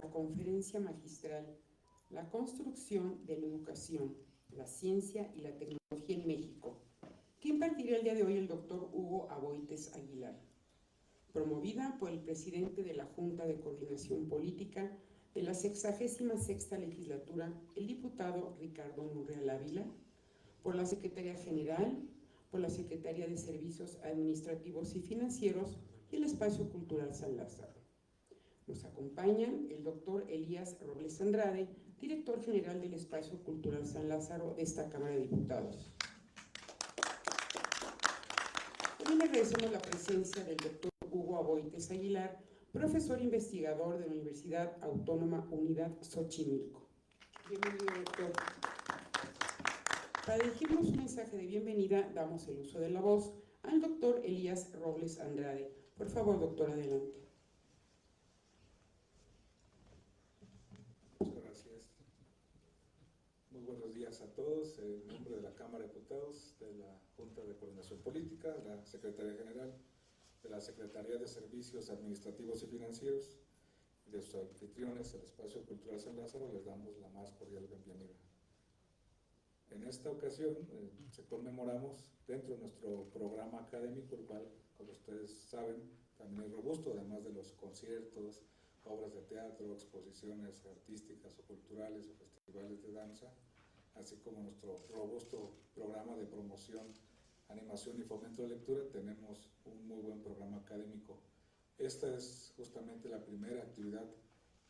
la conferencia magistral La construcción de la educación, la ciencia y la tecnología en México, que impartirá el día de hoy el doctor Hugo Aboites Aguilar, promovida por el presidente de la Junta de Coordinación Política de la 66ª legislatura, el diputado Ricardo Monreal Ávila, por la Secretaría General, por la Secretaría de Servicios Administrativos y Financieros y el Espacio Cultural San Lázaro. Nos acompañan el doctor Elías Robles Andrade, director general del Espacio Cultural San Lázaro de esta Cámara de Diputados. También agradecemos la presencia del doctor Hugo Aboites Aguilar, profesor investigador de la Universidad Autónoma Unidad Xochimilco. Bienvenido, doctor. Para dirigirnos un mensaje de bienvenida, damos el uso de la voz al doctor Elías Robles Andrade. Por favor, doctor, adelante. Muchas gracias. Muy buenos días a todos. En nombre de la Cámara de Diputados, de la Junta de Coordinación Política, de la Secretaría General, de la Secretaría de Servicios Administrativos y Financieros, y de sus anfitriones, el Espacio Cultural San Lázaro, les damos la más cordial bienvenida. En esta ocasión se conmemoramos dentro de nuestro programa académico, el cual, como ustedes saben, también es robusto, además de los conciertos, obras de teatro, exposiciones artísticas o culturales o festivales de danza, así como nuestro robusto programa de promoción, animación y fomento de lectura. Tenemos un muy buen programa académico. Esta es justamente la primera actividad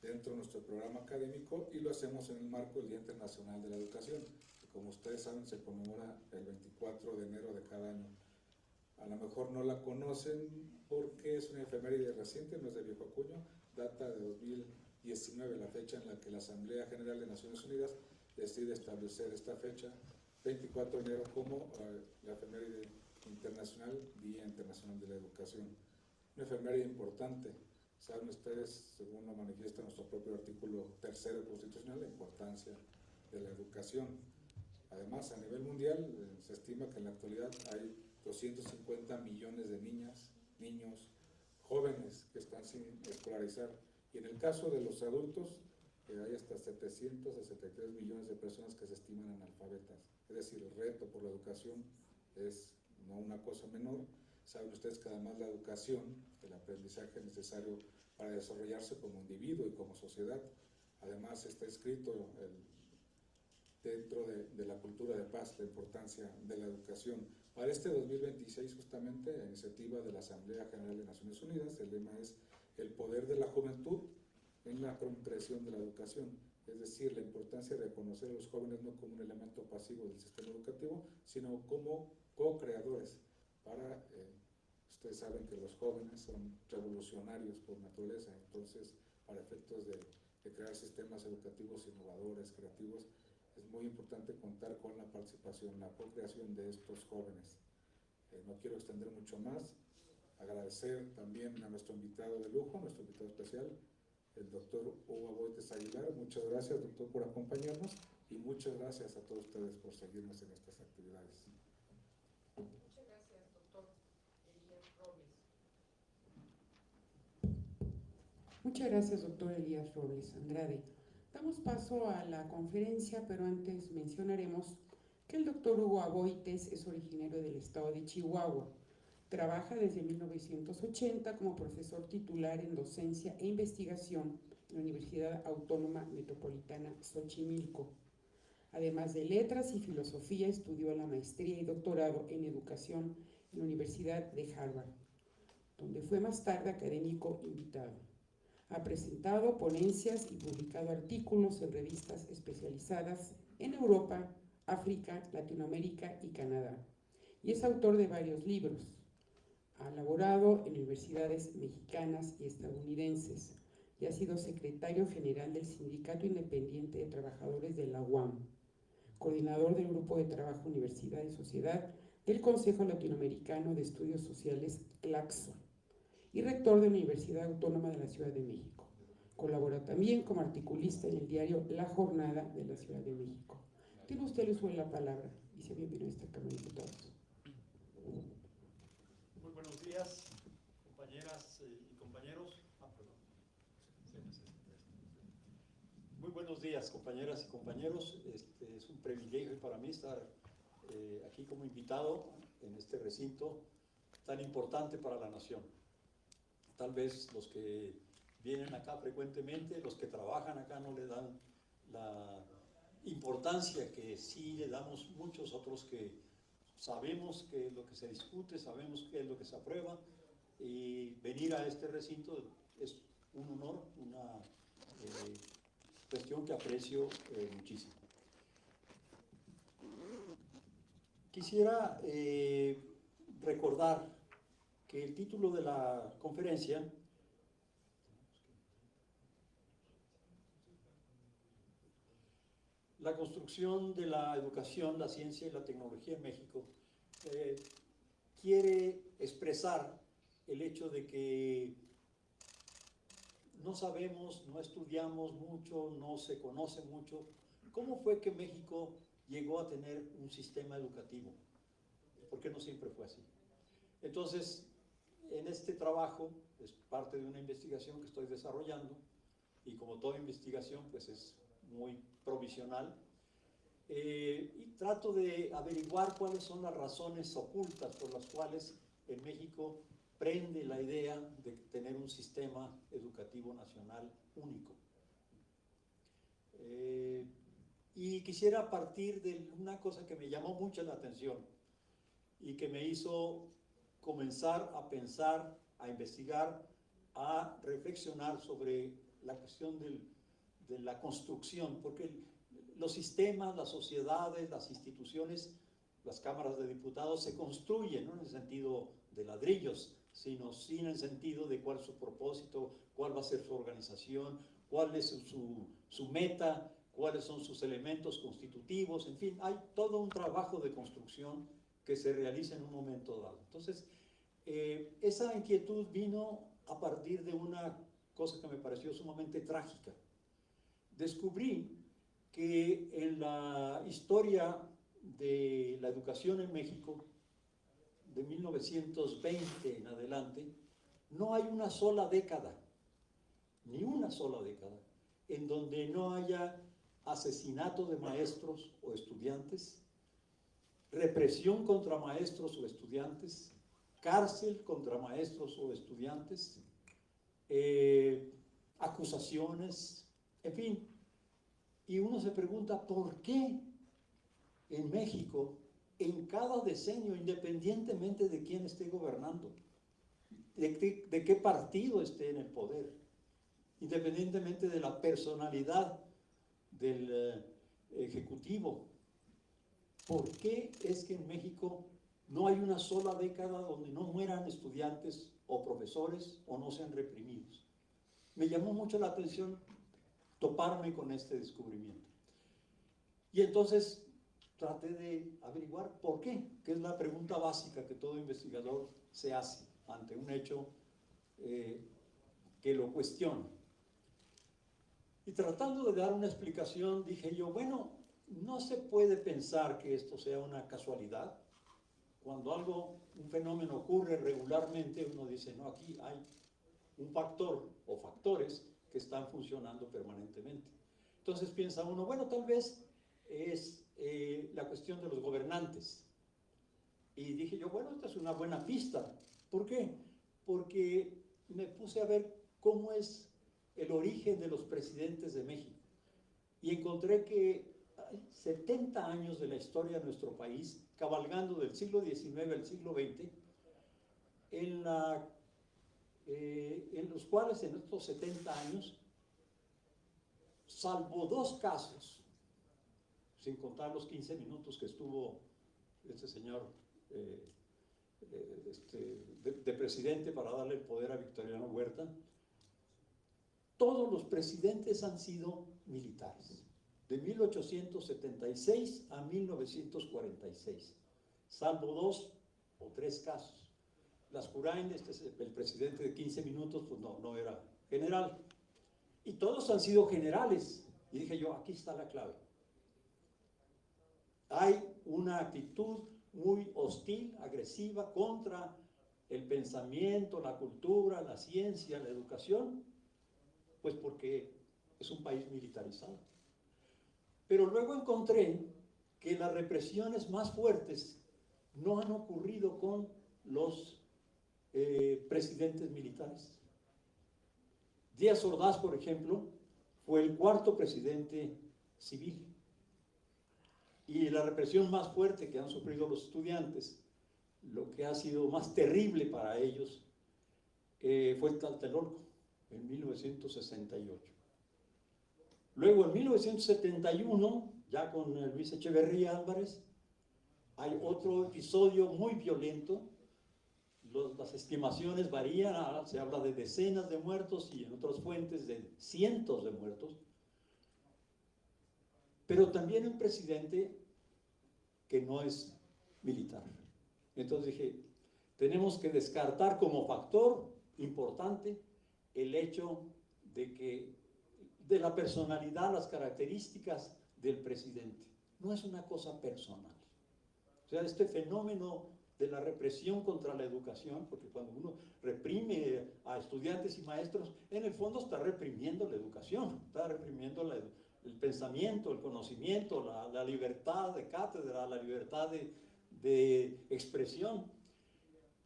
dentro de nuestro programa académico y lo hacemos en el marco del Día Internacional de la Educación, que, como ustedes saben, se conmemora el 24 de enero de cada año. A lo mejor no la conocen porque es una efeméride reciente, no es de viejo cuño, data de 2019, la fecha en la que la Asamblea General de Naciones Unidas decide establecer esta fecha, 24 de enero, como la efeméride internacional, Día Internacional de la Educación. Una efeméride importante. Saben ustedes, según lo manifiesta nuestro propio artículo 3º constitucional, la importancia de la educación. Además, a nivel mundial, se estima que en la actualidad hay 250 millones de niñas, niños, jóvenes que están sin escolarizar. Y en el caso de los adultos, hay hasta 763 millones de personas que se estiman analfabetas. Es decir, el reto por la educación es no una cosa menor. Saben ustedes que además la educación, el aprendizaje necesario para desarrollarse como individuo y como sociedad, además está escrito dentro de la cultura de paz, la importancia de la educación. Para este 2026, justamente, a iniciativa de la Asamblea General de Naciones Unidas, el lema es el poder de la juventud en la concreción de la educación, es decir, la importancia de reconocer a los jóvenes no como un elemento pasivo del sistema educativo, sino como co-creadores. Ustedes saben que los jóvenes son revolucionarios por naturaleza, entonces, para efectos de crear sistemas educativos innovadores, creativos, es muy importante contar con la participación, la co-creación de estos jóvenes. No quiero extender mucho más, agradecer también a nuestro invitado de lujo, nuestro invitado especial, el doctor Hugo Aboites Aguilar. Muchas gracias, doctor, por acompañarnos y muchas gracias a todos ustedes por seguirnos en estas actividades. Muchas gracias, doctor Elías Robles. Muchas gracias, doctor Elías Robles Andrade. Damos paso a la conferencia, pero antes mencionaremos que el doctor Hugo Aboites es originario del estado de Chihuahua. Trabaja desde 1980 como profesor titular en docencia e investigación en la Universidad Autónoma Metropolitana Xochimilco. Además de letras y filosofía, estudió la maestría y doctorado en educación en la Universidad de Harvard, donde fue más tarde académico invitado. Ha presentado ponencias y publicado artículos en revistas especializadas en Europa, África, Latinoamérica y Canadá, y es autor de varios libros. Ha laborado en universidades mexicanas y estadounidenses y ha sido secretario general del Sindicato Independiente de Trabajadores de la UAM, coordinador del Grupo de Trabajo Universidad y Sociedad del Consejo Latinoamericano de Estudios Sociales, CLACSO, y rector de la Universidad Autónoma de la Ciudad de México. Colabora también como articulista en el diario La Jornada de la Ciudad de México. Tiene usted el uso de la palabra y sea bienvenido a esta Cámara de Diputados. Muy buenos días, compañeras y compañeros. buenos días, compañeras y compañeros. Es un privilegio para mí estar aquí como invitado en este recinto tan importante para la nación. Tal vez los que vienen acá frecuentemente, los que trabajan acá no le dan la importancia que sí le damos muchos otros que sabemos qué es lo que se discute, sabemos qué es lo que se aprueba, y venir a este recinto es un honor, una cuestión que aprecio muchísimo. Quisiera recordar que el título de la conferencia la construcción de la educación, la ciencia y la tecnología en México, quiere expresar el hecho de que no sabemos, no estudiamos mucho, no se conoce mucho cómo fue que México llegó a tener un sistema educativo, porque no siempre fue así. Entonces, en este trabajo, es parte de una investigación que estoy desarrollando, y como toda investigación, pues es muy provisional, y trato de averiguar cuáles son las razones ocultas por las cuales en México prende la idea de tener un sistema educativo nacional único. Y quisiera partir de una cosa que me llamó mucho la atención y que me hizo comenzar a pensar, a investigar, a reflexionar sobre la cuestión de la construcción, porque los sistemas, las sociedades, las instituciones, las cámaras de diputados se construyen, no en el sentido de ladrillos, sino en el sentido de cuál es su propósito, cuál va a ser su organización, cuál es su meta, cuáles son sus elementos constitutivos, en fin, hay todo un trabajo de construcción que se realiza en un momento dado. Entonces, esa inquietud vino a partir de una cosa que me pareció sumamente trágica. Descubrí que en la historia de la educación en México, de 1920 en adelante, no hay una sola década, ni una sola década, en donde no haya asesinato de maestros o estudiantes, represión contra maestros o estudiantes, cárcel contra maestros o estudiantes, acusaciones, en fin. Y uno se pregunta, ¿por qué en México, en cada decenio, independientemente de quién esté gobernando, de qué partido esté en el poder, independientemente de la personalidad del ejecutivo, ¿por qué es que en México no hay una sola década donde no mueran estudiantes o profesores o no sean reprimidos? Me llamó mucho la atención toparme con este descubrimiento. Y entonces traté de averiguar por qué, que es la pregunta básica que todo investigador se hace ante un hecho que lo cuestiona. Y tratando de dar una explicación, dije yo, bueno, no se puede pensar que esto sea una casualidad. Cuando un fenómeno ocurre regularmente, uno dice, no, aquí hay un factor o factores que están funcionando permanentemente. Entonces piensa uno, bueno, tal vez es la cuestión de los gobernantes. Y dije yo, bueno, esta es una buena pista. ¿Por qué? Porque me puse a ver cómo es el origen de los presidentes de México. Y encontré que hay 70 años de la historia de nuestro país, cabalgando del siglo XIX al siglo XX, en los cuales en estos 70 años, salvo 2 casos, sin contar los 15 minutos que estuvo este señor de presidente para darle el poder a Victoriano Huerta, todos los presidentes han sido militares, de 1876 a 1946, salvo 2 o 3 casos. Lascurain, el presidente de 15 minutos, pues no era general. Y todos han sido generales. Y dije yo, aquí está la clave. Hay una actitud muy hostil, agresiva contra el pensamiento, la cultura, la ciencia, la educación, pues porque es un país militarizado. Pero luego encontré que las represiones más fuertes no han ocurrido con los presidentes militares. Díaz Ordaz, por ejemplo, fue el cuarto presidente civil. Y la represión más fuerte que han sufrido los estudiantes, lo que ha sido más terrible para ellos, fue el Tlatelolco, en 1968. Luego, en 1971, ya con Luis Echeverría Álvarez, hay otro episodio muy violento. Las estimaciones varían, se habla de decenas de muertos y en otras fuentes de cientos de muertos. Pero también un presidente que no es militar. Entonces dije, tenemos que descartar como factor importante el hecho de la personalidad, las características del presidente. No es una cosa personal. O sea, este fenómeno de la represión contra la educación, porque cuando uno reprime a estudiantes y maestros, en el fondo está reprimiendo la educación, está reprimiendo el pensamiento, el conocimiento, la libertad de cátedra, la libertad de expresión.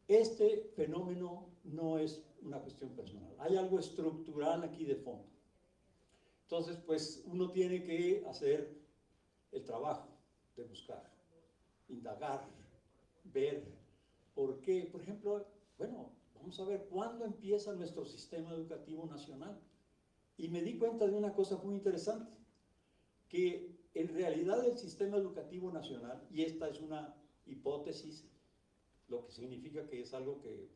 Este fenómeno no es una cuestión personal, hay algo estructural aquí de fondo. Entonces, pues uno tiene que hacer el trabajo de buscar, indagar, ver por qué. Por ejemplo, bueno, vamos a ver cuándo empieza nuestro sistema educativo nacional. Y me di cuenta de una cosa muy interesante, que en realidad el sistema educativo nacional, y esta es una hipótesis, lo que significa que es algo que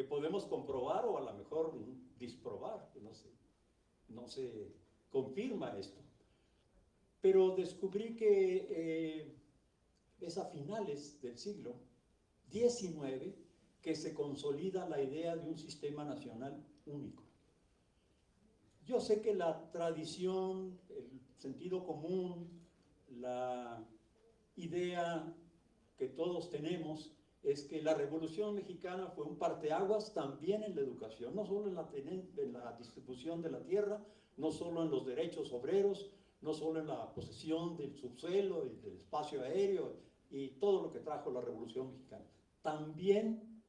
podemos comprobar o a lo mejor disprobar, no se confirma esto. Pero descubrí que es a finales del siglo XIX que se consolida la idea de un sistema nacional único. Yo sé que la tradición, el sentido común, la idea que todos tenemos es que la Revolución Mexicana fue un parteaguas también en la educación, no solo en la distribución de la tierra, no solo en los derechos obreros, no solo en la posesión del subsuelo y del espacio aéreo y todo lo que trajo la Revolución Mexicana. También,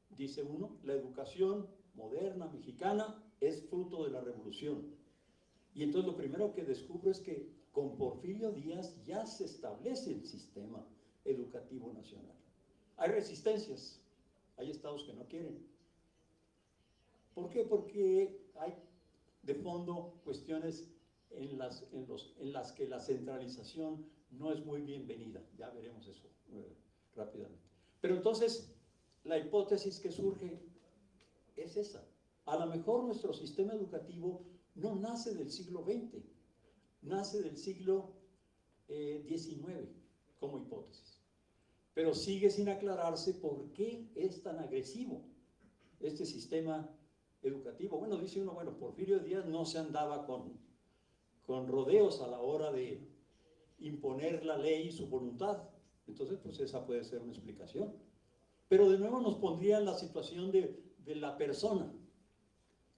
dice uno, la educación moderna mexicana es fruto de la Revolución. Y entonces lo primero que descubro es que con Porfirio Díaz ya se establece el sistema educativo nacional. Hay resistencias, hay estados que no quieren. ¿Por qué? Porque hay de fondo cuestiones en las que la centralización no es muy bienvenida. Ya veremos eso rápidamente. Pero entonces, la hipótesis que surge es esa. A lo mejor nuestro sistema educativo no nace del siglo XX, nace del siglo XIX como hipótesis. Pero sigue sin aclararse por qué es tan agresivo este sistema educativo. Bueno, dice uno, bueno, Porfirio Díaz no se andaba con rodeos a la hora de imponer la ley y su voluntad. Entonces, pues esa puede ser una explicación. Pero de nuevo nos pondría en la situación de la persona.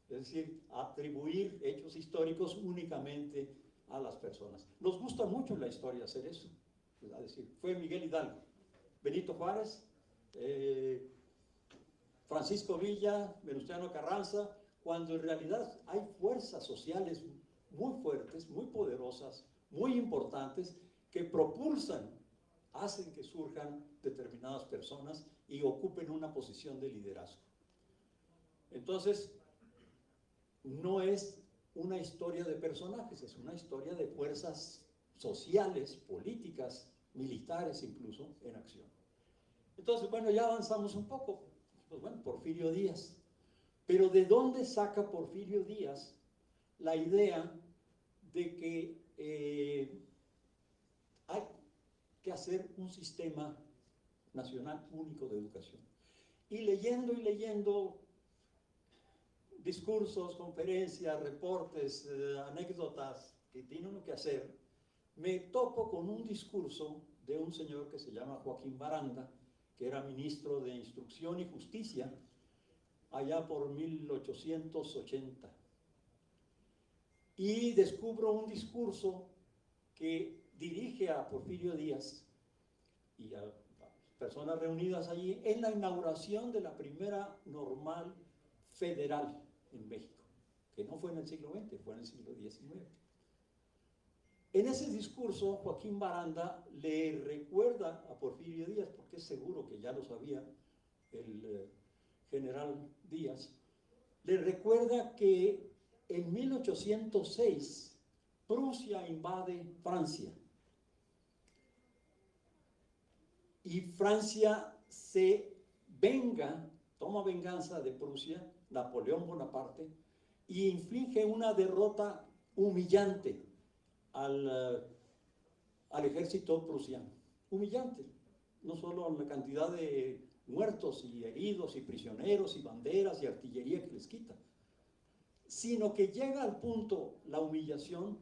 Es decir, atribuir hechos históricos únicamente a las personas. Nos gusta mucho en la historia hacer eso. Es decir, fue Miguel Hidalgo, Benito Juárez, Francisco Villa, Venustiano Carranza, cuando en realidad hay fuerzas sociales muy fuertes, muy poderosas, muy importantes, que propulsan, hacen que surjan determinadas personas y ocupen una posición de liderazgo. Entonces, no es una historia de personajes, es una historia de fuerzas sociales, políticas, militares incluso, en acción. Entonces, bueno, ya avanzamos un poco. Pues bueno, Porfirio Díaz. Pero ¿de dónde saca Porfirio Díaz la idea de que hay que hacer un sistema nacional único de educación? Y leyendo discursos, conferencias, reportes, anécdotas que tiene uno que hacer, me topo con un discurso de un señor que se llama Joaquín Baranda, que era ministro de Instrucción y Justicia allá por 1880. Y descubro un discurso que dirige a Porfirio Díaz y a personas reunidas allí en la inauguración de la primera normal federal en México, que no fue en el siglo XX, fue en el siglo XIX. En ese discurso, Joaquín Baranda le recuerda a Porfirio Díaz, porque es seguro que ya lo sabía el general Díaz, le recuerda que en 1806 Prusia invade Francia y Francia se venga, toma venganza de Prusia, Napoleón Bonaparte, y inflige una derrota humillante al ejército prusiano. Humillante, no solo en la cantidad de muertos y heridos y prisioneros y banderas y artillería que les quita, sino que llega al punto la humillación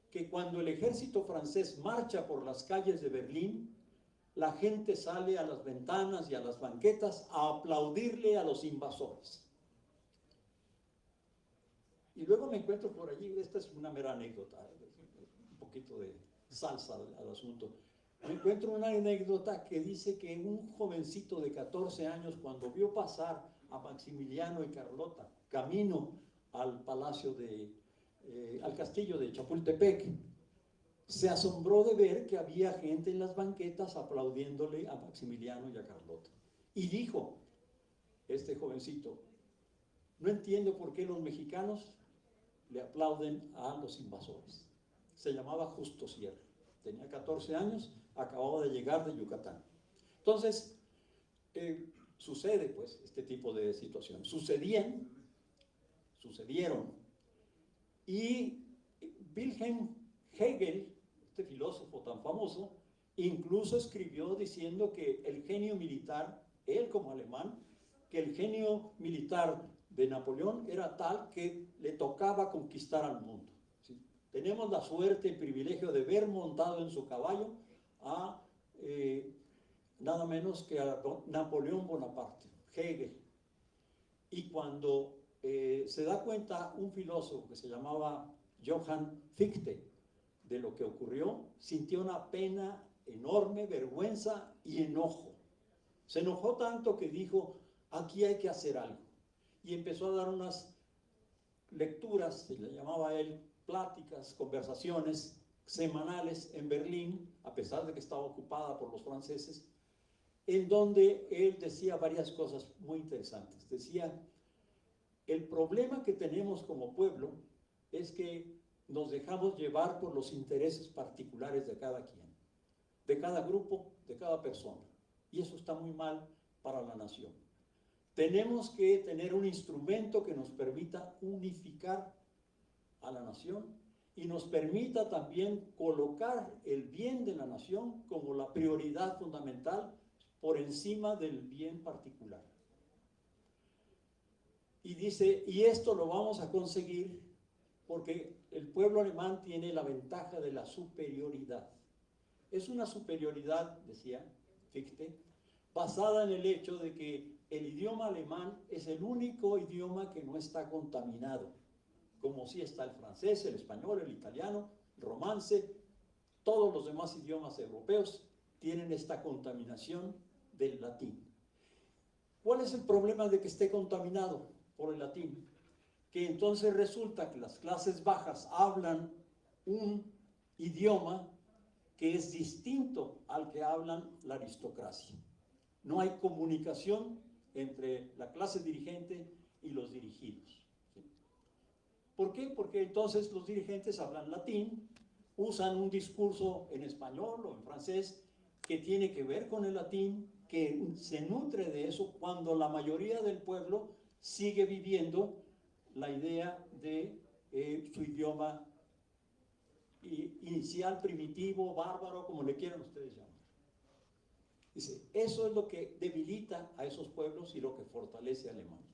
que cuando el ejército francés marcha por las calles de Berlín, la gente sale a las ventanas y a las banquetas a aplaudirle a los invasores. Y luego me encuentro por allí, esta es una mera anécdota, un poquito de salsa al asunto. Me encuentro una anécdota que dice que un jovencito de 14 años, cuando vio pasar a Maximiliano y Carlota camino al palacio al castillo de Chapultepec, se asombró de ver que había gente en las banquetas aplaudiéndole a Maximiliano y a Carlota. Y dijo, este jovencito, no entiendo por qué los mexicanos le aplauden a los invasores. Se llamaba Justo Sierra, tenía 14 años, acababa de llegar de Yucatán. Entonces, sucede pues este tipo de situaciones. Sucedieron, y Wilhelm Hegel, este filósofo tan famoso, incluso escribió diciendo que el genio militar, él como alemán, que el genio militar de Napoleón era tal que le tocaba conquistar al mundo. ¿Sí? Tenemos la suerte y privilegio de ver montado en su caballo a nada menos que a Napoleón Bonaparte, Hegel. Y cuando se da cuenta un filósofo que se llamaba Johann Fichte de lo que ocurrió, sintió una pena enorme, vergüenza y enojo. Se enojó tanto que dijo, aquí hay que hacer algo. Y empezó a dar unas lecturas, se le llamaba él, pláticas, conversaciones semanales en Berlín, a pesar de que estaba ocupada por los franceses, en donde él decía varias cosas muy interesantes. Decía, el problema que tenemos como pueblo es que nos dejamos llevar por los intereses particulares de cada quien, de cada grupo, de cada persona. Y eso está muy mal para la nación. Tenemos que tener un instrumento que nos permita unificar a la nación y nos permita también colocar el bien de la nación como la prioridad fundamental por encima del bien particular. Y dice, y esto lo vamos a conseguir porque el pueblo alemán tiene la ventaja de la superioridad. Es una superioridad, decía Fichte, basada en el hecho de que el idioma alemán es el único idioma que no está contaminado, como sí está el francés, el español, el italiano, el romance, todos los demás idiomas europeos tienen esta contaminación del latín. ¿Cuál es el problema de que esté contaminado por el latín? Que entonces resulta que las clases bajas hablan un idioma que es distinto al que hablan la aristocracia. No hay comunicación entre la clase dirigente y los dirigidos. ¿Sí? ¿Por qué? Porque entonces los dirigentes hablan latín, usan un discurso en español o en francés que tiene que ver con el latín, que se nutre de eso, cuando la mayoría del pueblo sigue viviendo la idea de su idioma inicial, primitivo, bárbaro, como le quieran ustedes llamar. Dice, eso es lo que debilita a esos pueblos y lo que fortalece a Alemania.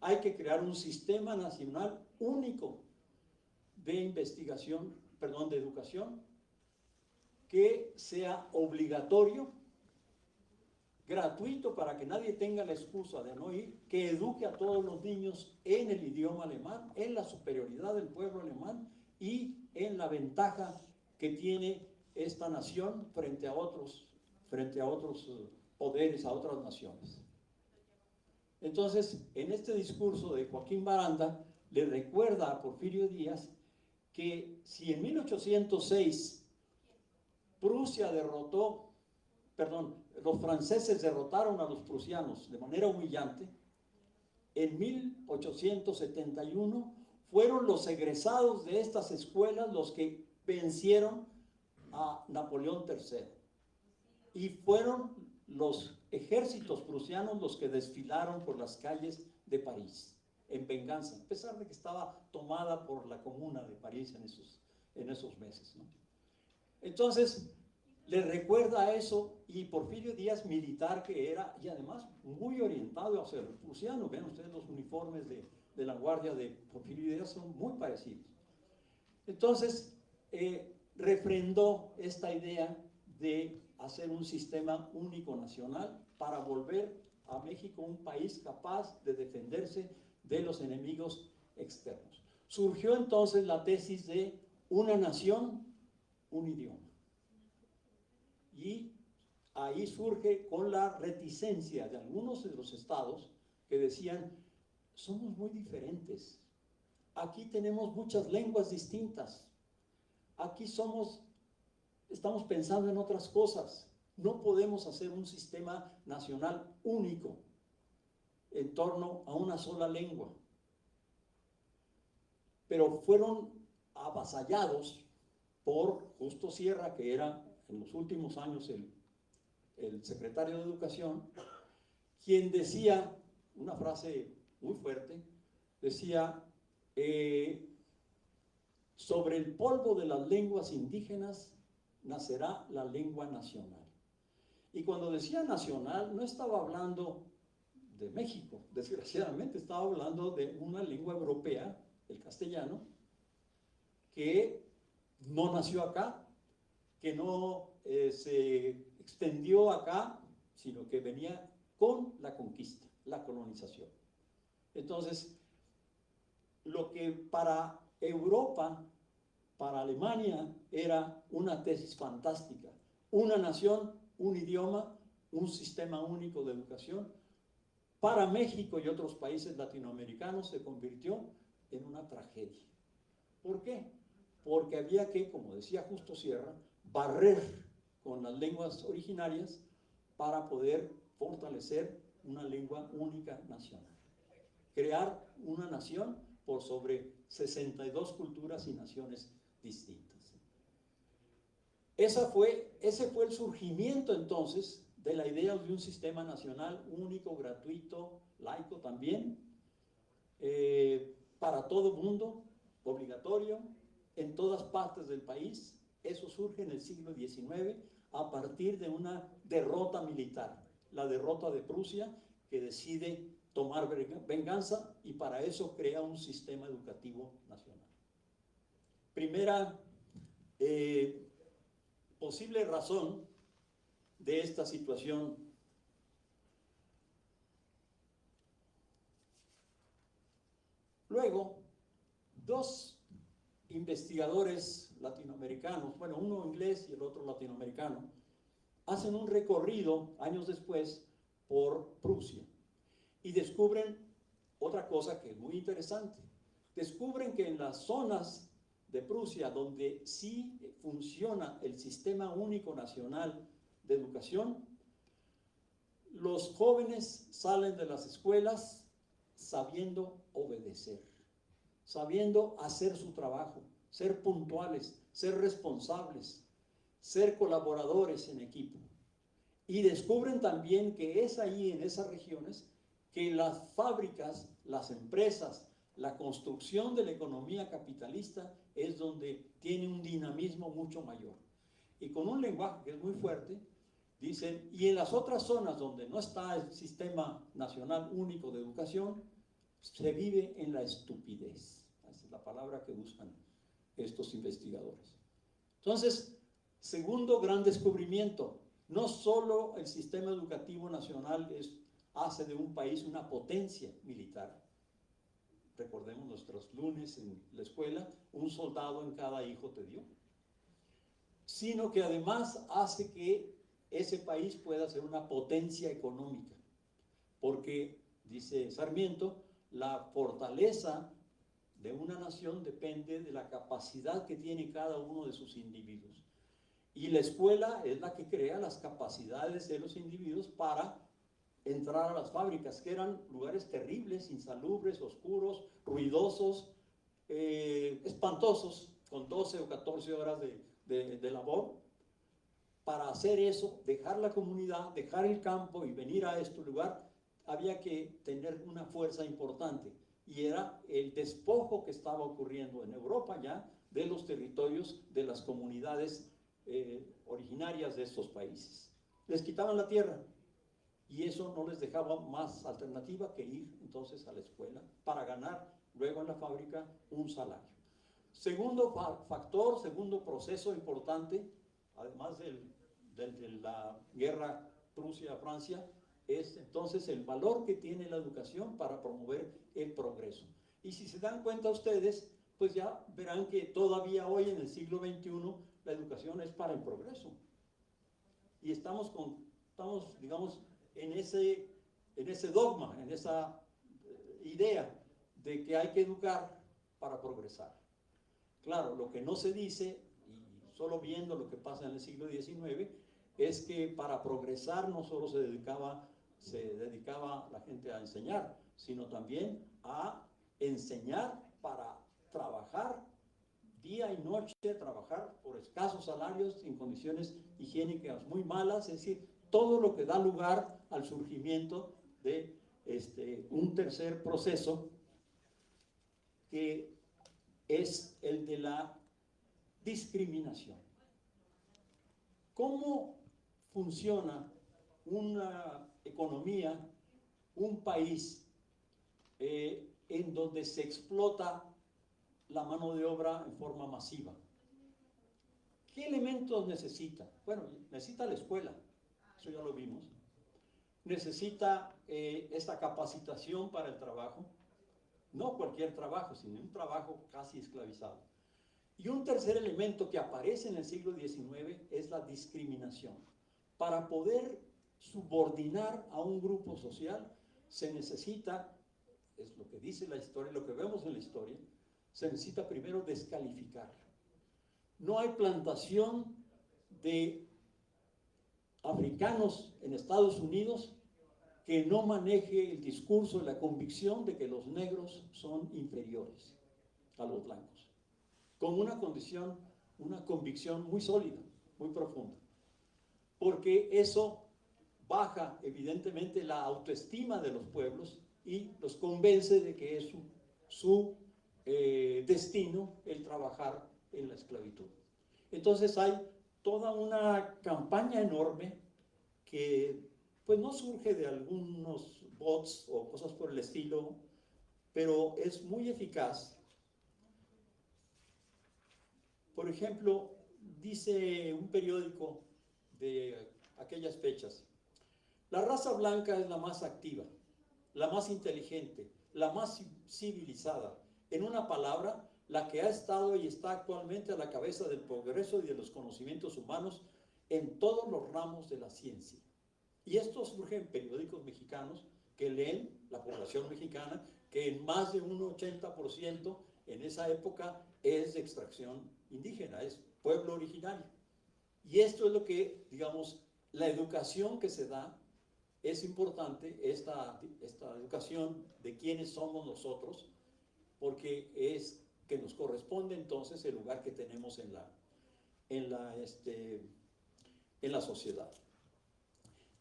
Hay que crear un sistema nacional único de investigación, perdón, de educación, que sea obligatorio, gratuito para que nadie tenga la excusa de no ir, que eduque a todos los niños en el idioma alemán, en la superioridad del pueblo alemán y en la ventaja que que tiene esta nación frente a otros poderes, a otras naciones. Entonces, en este discurso de Joaquín Baranda, le recuerda a Porfirio Díaz que si en 1806 los franceses derrotaron a los prusianos de manera humillante, en 1871 fueron los egresados de estas escuelas los que vencieron a Napoleón III. Y fueron los ejércitos prusianos los que desfilaron por las calles de París en venganza, a pesar de que estaba tomada por la Comuna de París en esos meses, ¿no? Entonces, le recuerda eso, y Porfirio Díaz, militar que era, y además muy orientado hacia el prusiano. Vean ustedes los uniformes de la guardia de Porfirio Díaz, son muy parecidos. Entonces, refrendó esta idea de hacer un sistema único nacional para volver a México un país capaz de defenderse de los enemigos externos. Surgió entonces la tesis de una nación, un idioma. Y ahí surge con la reticencia de algunos de los estados que decían, somos muy diferentes, aquí tenemos muchas lenguas distintas, aquí estamos pensando en otras cosas, no podemos hacer un sistema nacional único en torno a una sola lengua. Pero fueron avasallados por Justo Sierra, que era en los últimos años el secretario de Educación, quien decía, una frase muy fuerte, decía, sobre el polvo de las lenguas indígenas nacerá la lengua nacional. Y cuando decía nacional, no estaba hablando de México, desgraciadamente estaba hablando de una lengua europea, el castellano, que no nació acá, que no se extendió acá, sino que venía con la conquista, la colonización. Entonces, lo que para Europa, para Alemania, era una tesis fantástica, una nación, un idioma, un sistema único de educación, para México y otros países latinoamericanos se convirtió en una tragedia. ¿Por qué? Porque había que, como decía Justo Sierra, barrer con las lenguas originarias para poder fortalecer una lengua única nacional. Crear una nación por sobre 62 culturas y naciones distintas. Ese fue el surgimiento entonces de la idea de un sistema nacional único, gratuito, laico también, para todo el mundo, obligatorio, en todas partes del país. Eso surge en el siglo XIX a partir de una derrota militar, la derrota de Prusia, que decide tomar venganza y para eso crea un sistema educativo nacional. Primera posible razón de esta situación. Luego, dos investigadores latinoamericanos, bueno, uno inglés y el otro latinoamericano, hacen un recorrido años después por Prusia y descubren otra cosa que es muy interesante. Descubren que en las zonas de Prusia donde sí funciona el sistema único nacional de educación, los jóvenes salen de las escuelas sabiendo obedecer, sabiendo hacer su trabajo, ser puntuales, ser responsables, ser colaboradores en equipo. Y descubren también que es ahí en esas regiones que las fábricas, las empresas, la construcción de la economía capitalista es donde tiene un dinamismo mucho mayor. Y con un lenguaje que es muy fuerte, dicen, y en las otras zonas donde no está el sistema nacional único de educación, se vive en la estupidez. Esa es la palabra que buscan estos investigadores. Entonces, segundo gran descubrimiento, no solo el sistema educativo nacional hace de un país una potencia militar. Recordemos nuestros lunes en la escuela, un soldado en cada hijo te dio. sino que además hace que ese país pueda ser una potencia económica, porque, dice Sarmiento, la fortaleza de una nación depende de la capacidad que tiene cada uno de sus individuos. Y la escuela es la que crea las capacidades de los individuos para entrar a las fábricas, que eran lugares terribles, insalubres, oscuros, ruidosos, espantosos, con 12 o 14 horas de labor. Para hacer eso, dejar la comunidad, dejar el campo y venir a este lugar, había que tener una fuerza importante. Y era el despojo que estaba ocurriendo en Europa ya de los territorios de las comunidades originarias de estos países. Les quitaban la tierra y eso no les dejaba más alternativa que ir entonces a la escuela para ganar luego en la fábrica un salario. Segundo factor, segundo proceso importante, además de la guerra Prusia-Francia, es entonces el valor que tiene la educación para promover el progreso. Y si se dan cuenta ustedes, pues ya verán que todavía hoy en el siglo XXI la educación es para el progreso. Y estamos digamos, en ese dogma, en esa idea de que hay que educar para progresar. Claro, lo que no se dice, y solo viendo lo que pasa en el siglo XIX, es que para progresar no solo se dedicaba la gente a enseñar, sino también a enseñar para trabajar día y noche, trabajar por escasos salarios, en condiciones higiénicas muy malas, es decir, todo lo que da lugar al surgimiento de un tercer proceso que es el de la discriminación. ¿Cómo funciona una economía, un país en donde se explota la mano de obra en forma masiva? ¿Qué elementos necesita? Bueno, necesita la escuela, eso ya lo vimos. Necesita esta capacitación para el trabajo, no cualquier trabajo, sino un trabajo casi esclavizado. Y un tercer elemento que aparece en el siglo XIX es la discriminación. Para poder subordinar a un grupo social se necesita, es lo que dice la historia, lo que vemos en la historia, se necesita primero descalificarlo. No hay plantación de africanos en Estados Unidos que no maneje el discurso y la convicción de que los negros son inferiores a los blancos, con una convicción muy sólida, muy profunda, porque eso baja evidentemente la autoestima de los pueblos y los convence de que es su destino el trabajar en la esclavitud. Entonces hay toda una campaña enorme que pues no surge de algunos bots o cosas por el estilo, pero es muy eficaz. Por ejemplo, dice un periódico de aquellas fechas: la raza blanca es la más activa, la más inteligente, la más civilizada. En una palabra, la que ha estado y está actualmente a la cabeza del progreso y de los conocimientos humanos en todos los ramos de la ciencia. Y esto surge en periódicos mexicanos que leen la población mexicana, que en más de un 80% en esa época es de extracción indígena, es pueblo originario. Y esto es lo que, digamos, la educación que se da es importante, esta educación de quiénes somos nosotros, porque es que nos corresponde entonces el lugar que tenemos en la sociedad.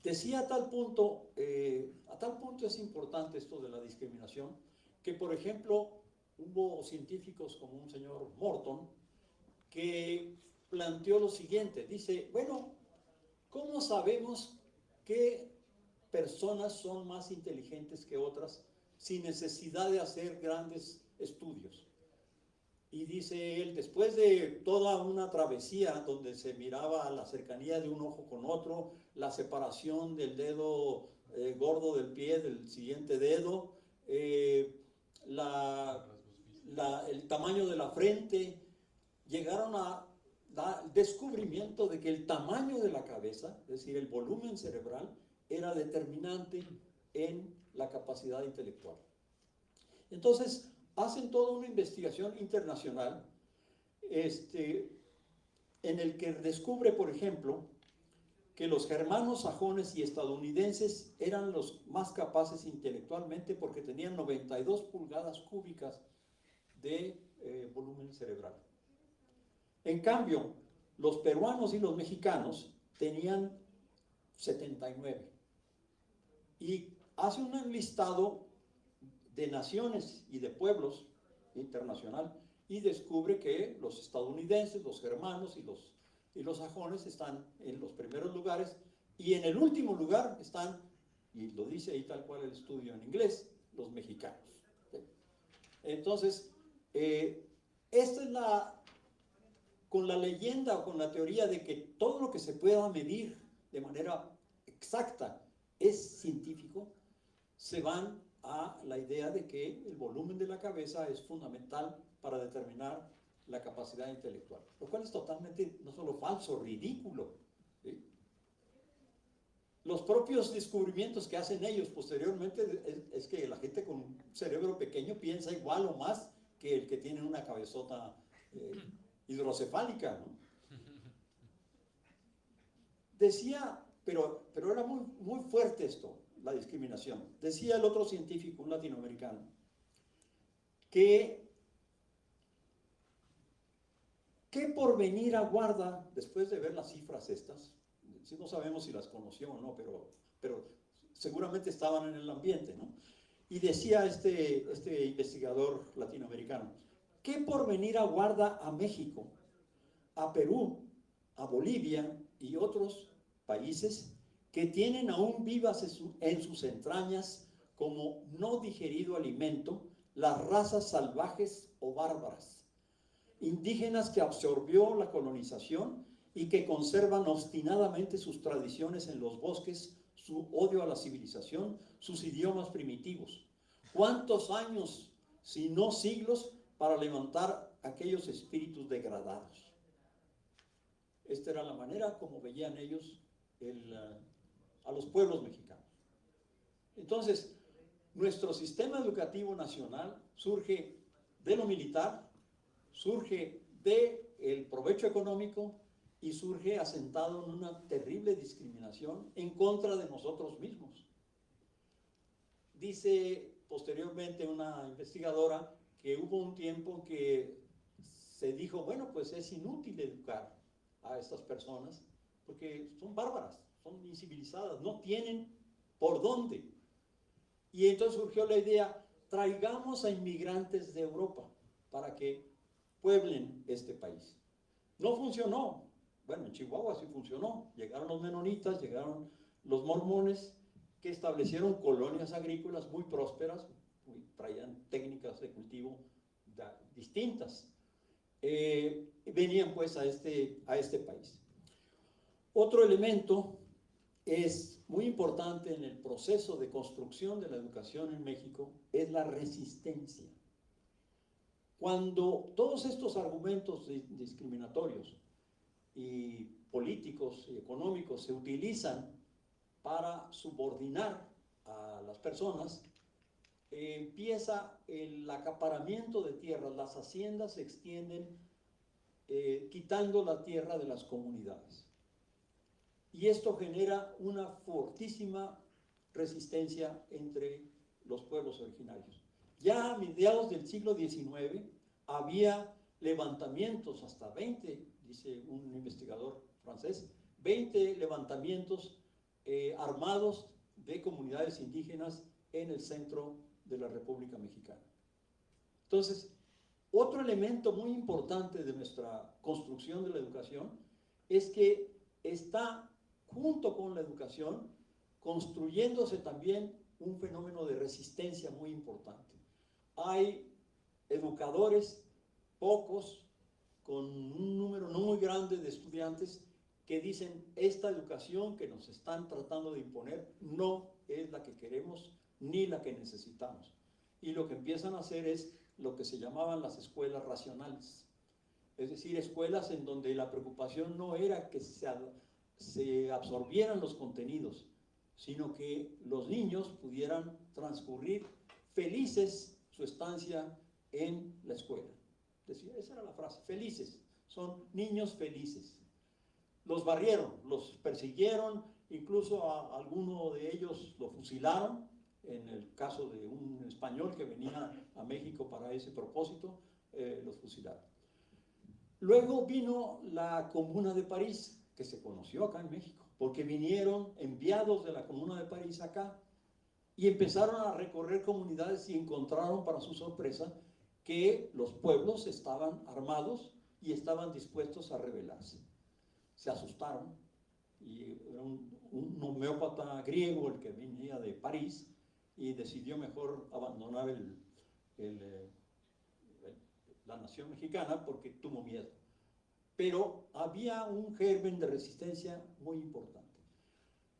Decía a tal punto es importante esto de la discriminación, que por ejemplo hubo científicos como un señor Morton que planteó lo siguiente, dice, bueno, ¿cómo sabemos qué personas son más inteligentes que otras sin necesidad de hacer grandes estudios? Y dice él, después de toda una travesía donde se miraba la cercanía de un ojo con otro, la separación del dedo gordo del pie del siguiente dedo, el tamaño de la frente, llegaron a da el descubrimiento de que el tamaño de la cabeza, es decir, el volumen cerebral, era determinante en la capacidad intelectual. Entonces, hacen toda una investigación internacional en el que descubre, por ejemplo, que los germanos, sajones y estadounidenses eran los más capaces intelectualmente porque tenían 92 pulgadas cúbicas de volumen cerebral. En cambio, los peruanos y los mexicanos tenían 79. Y hace un listado de naciones y de pueblos internacional y descubre que los estadounidenses, los germanos y los sajones están en los primeros lugares, y en el último lugar están, y lo dice ahí tal cual el estudio en inglés, los mexicanos. ¿Sí? Entonces, esta es con la leyenda o con la teoría de que todo lo que se pueda medir de manera exacta es científico, se van a la idea de que el volumen de la cabeza es fundamental para determinar la capacidad intelectual, lo cual es totalmente no solo falso, ridículo. ¿Sí? Los propios descubrimientos que hacen ellos posteriormente es que la gente con un cerebro pequeño piensa igual o más que el que tiene una cabezota hidrocefálica, ¿no? Decía, pero era muy, muy fuerte esto, la discriminación. Decía el otro científico, un latinoamericano, que ¿qué porvenir aguarda, después de ver las cifras estas? Si no sabemos si las conoció o no, pero seguramente estaban en el ambiente, ¿no? Y decía este investigador latinoamericano, ¿qué porvenir aguarda a México, a Perú, a Bolivia y otros países que tienen aún vivas en sus entrañas como no digerido alimento las razas salvajes o bárbaras, indígenas que absorbió la colonización y que conservan obstinadamente sus tradiciones en los bosques, su odio a la civilización, sus idiomas primitivos? ¿Cuántos años, si no siglos, para levantar aquellos espíritus degradados? Esta era la manera como veían ellos a los pueblos mexicanos. Entonces, nuestro sistema educativo nacional surge de lo militar, surge del provecho económico y surge asentado en una terrible discriminación en contra de nosotros mismos. Dice posteriormente una investigadora que hubo un tiempo que se dijo, bueno, pues es inútil educar a estas personas porque son bárbaras, son incivilizadas, no tienen por dónde. Y entonces surgió la idea, traigamos a inmigrantes de Europa para que pueblen este país. No funcionó. Bueno, en Chihuahua sí funcionó. Llegaron los menonitas, llegaron los mormones, que establecieron colonias agrícolas muy prósperas, traían técnicas de cultivo distintas. Venían pues a este país. Otro elemento es muy importante en el proceso de construcción de la educación en México, es la resistencia. Cuando todos estos argumentos discriminatorios y políticos y económicos se utilizan para subordinar a las personas, empieza el acaparamiento de tierras, las haciendas se extienden quitando la tierra de las comunidades. Y esto genera una fortísima resistencia entre los pueblos originarios. Ya a mediados del siglo XIX había levantamientos, hasta 20, dice un investigador francés, 20 levantamientos armados de comunidades indígenas en el centro de la República Mexicana. Entonces, otro elemento muy importante de nuestra construcción de la educación es que está junto con la educación construyéndose también un fenómeno de resistencia muy importante. Hay educadores, pocos, con un número no muy grande de estudiantes, que dicen, esta educación que nos están tratando de imponer no es la que queremos ni la que necesitamos. Y lo que empiezan a hacer es lo que se llamaban las escuelas racionales. es decir, escuelas en donde la preocupación no era que se absorbieran los contenidos, sino que los niños pudieran transcurrir felices su estancia en la escuela. Decía, esa era la frase, felices, son niños felices. Los barrieron, los persiguieron, incluso a alguno de ellos lo fusilaron, en el caso de un español que venía a México para ese propósito, los fusilaron. Luego vino la Comuna de París, que se conoció acá en México, porque vinieron enviados de la Comuna de París acá y empezaron a recorrer comunidades y encontraron, para su sorpresa, que los pueblos estaban armados y estaban dispuestos a rebelarse. Se asustaron y era un homeópata griego el que venía de París y decidió mejor abandonar la nación mexicana porque tuvo miedo. Pero había un germen de resistencia muy importante.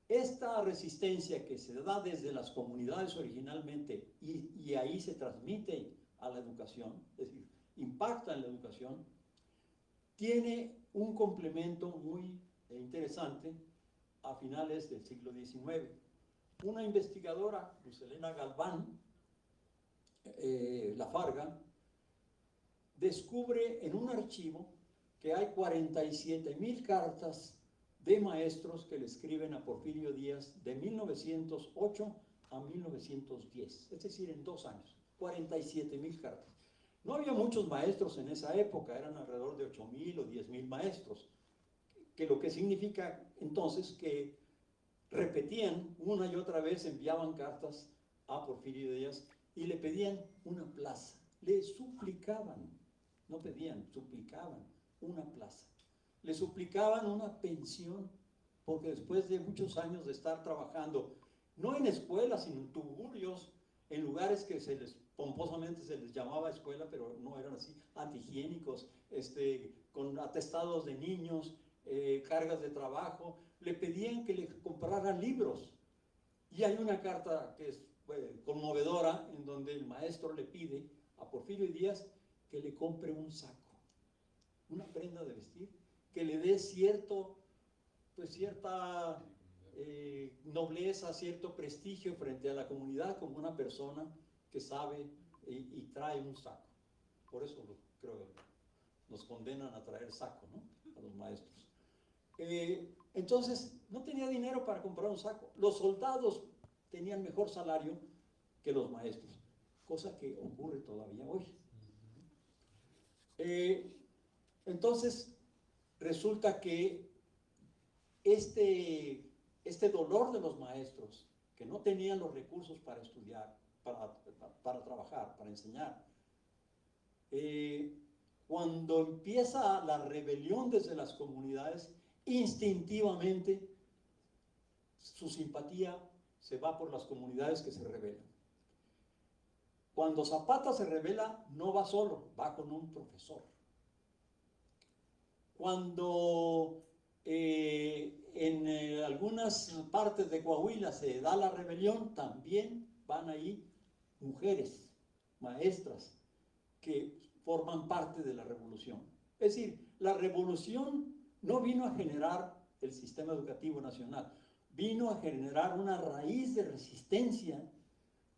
Esta resistencia que se da desde las comunidades originalmente y ahí se transmite a la educación, es decir, impacta en la educación, tiene un complemento muy interesante a finales del siglo XIX. Una investigadora, Luz Helena Galván, Lafarga, descubre en un archivo que hay 47,000 cartas de maestros que le escriben a Porfirio Díaz de 1908 a 1910, es decir, en 2 años, 47,000 cartas. No había muchos maestros en esa época, eran alrededor de 8,000 o 10,000 maestros, que lo que significa entonces que repetían una y otra vez, enviaban cartas a Porfirio Díaz y le pedían una plaza, le suplicaban, no pedían, suplicaban una plaza, le suplicaban una pensión, porque después de muchos años de estar trabajando, no en escuelas, sino en tugurios, en lugares que pomposamente se les llamaba escuela, pero no eran así, antihigiénicos, con atestados de niños, cargas de trabajo, le pedían que le compraran libros. Y hay una carta que es conmovedora, en donde el maestro le pide a Porfirio Díaz que le compre un saco, una prenda de vestir, que le dé cierta nobleza, cierto prestigio frente a la comunidad como una persona que sabe y trae un saco. Por eso creo que nos condenan a traer saco, ¿no?, a los maestros. Entonces, no tenía dinero para comprar un saco. Los soldados tenían mejor salario que los maestros, cosa que ocurre todavía hoy. Entonces, resulta que este dolor de los maestros, que no tenían los recursos para estudiar, para trabajar, para enseñar, cuando empieza la rebelión desde las comunidades, instintivamente su simpatía se va por las comunidades que se rebelan. Cuando Zapata se rebela, no va solo, va con un profesor. Cuando en algunas partes de Coahuila se da la rebelión, también van ahí mujeres, maestras, que forman parte de la revolución. Es decir, la revolución no vino a generar el sistema educativo nacional, vino a generar una raíz de resistencia,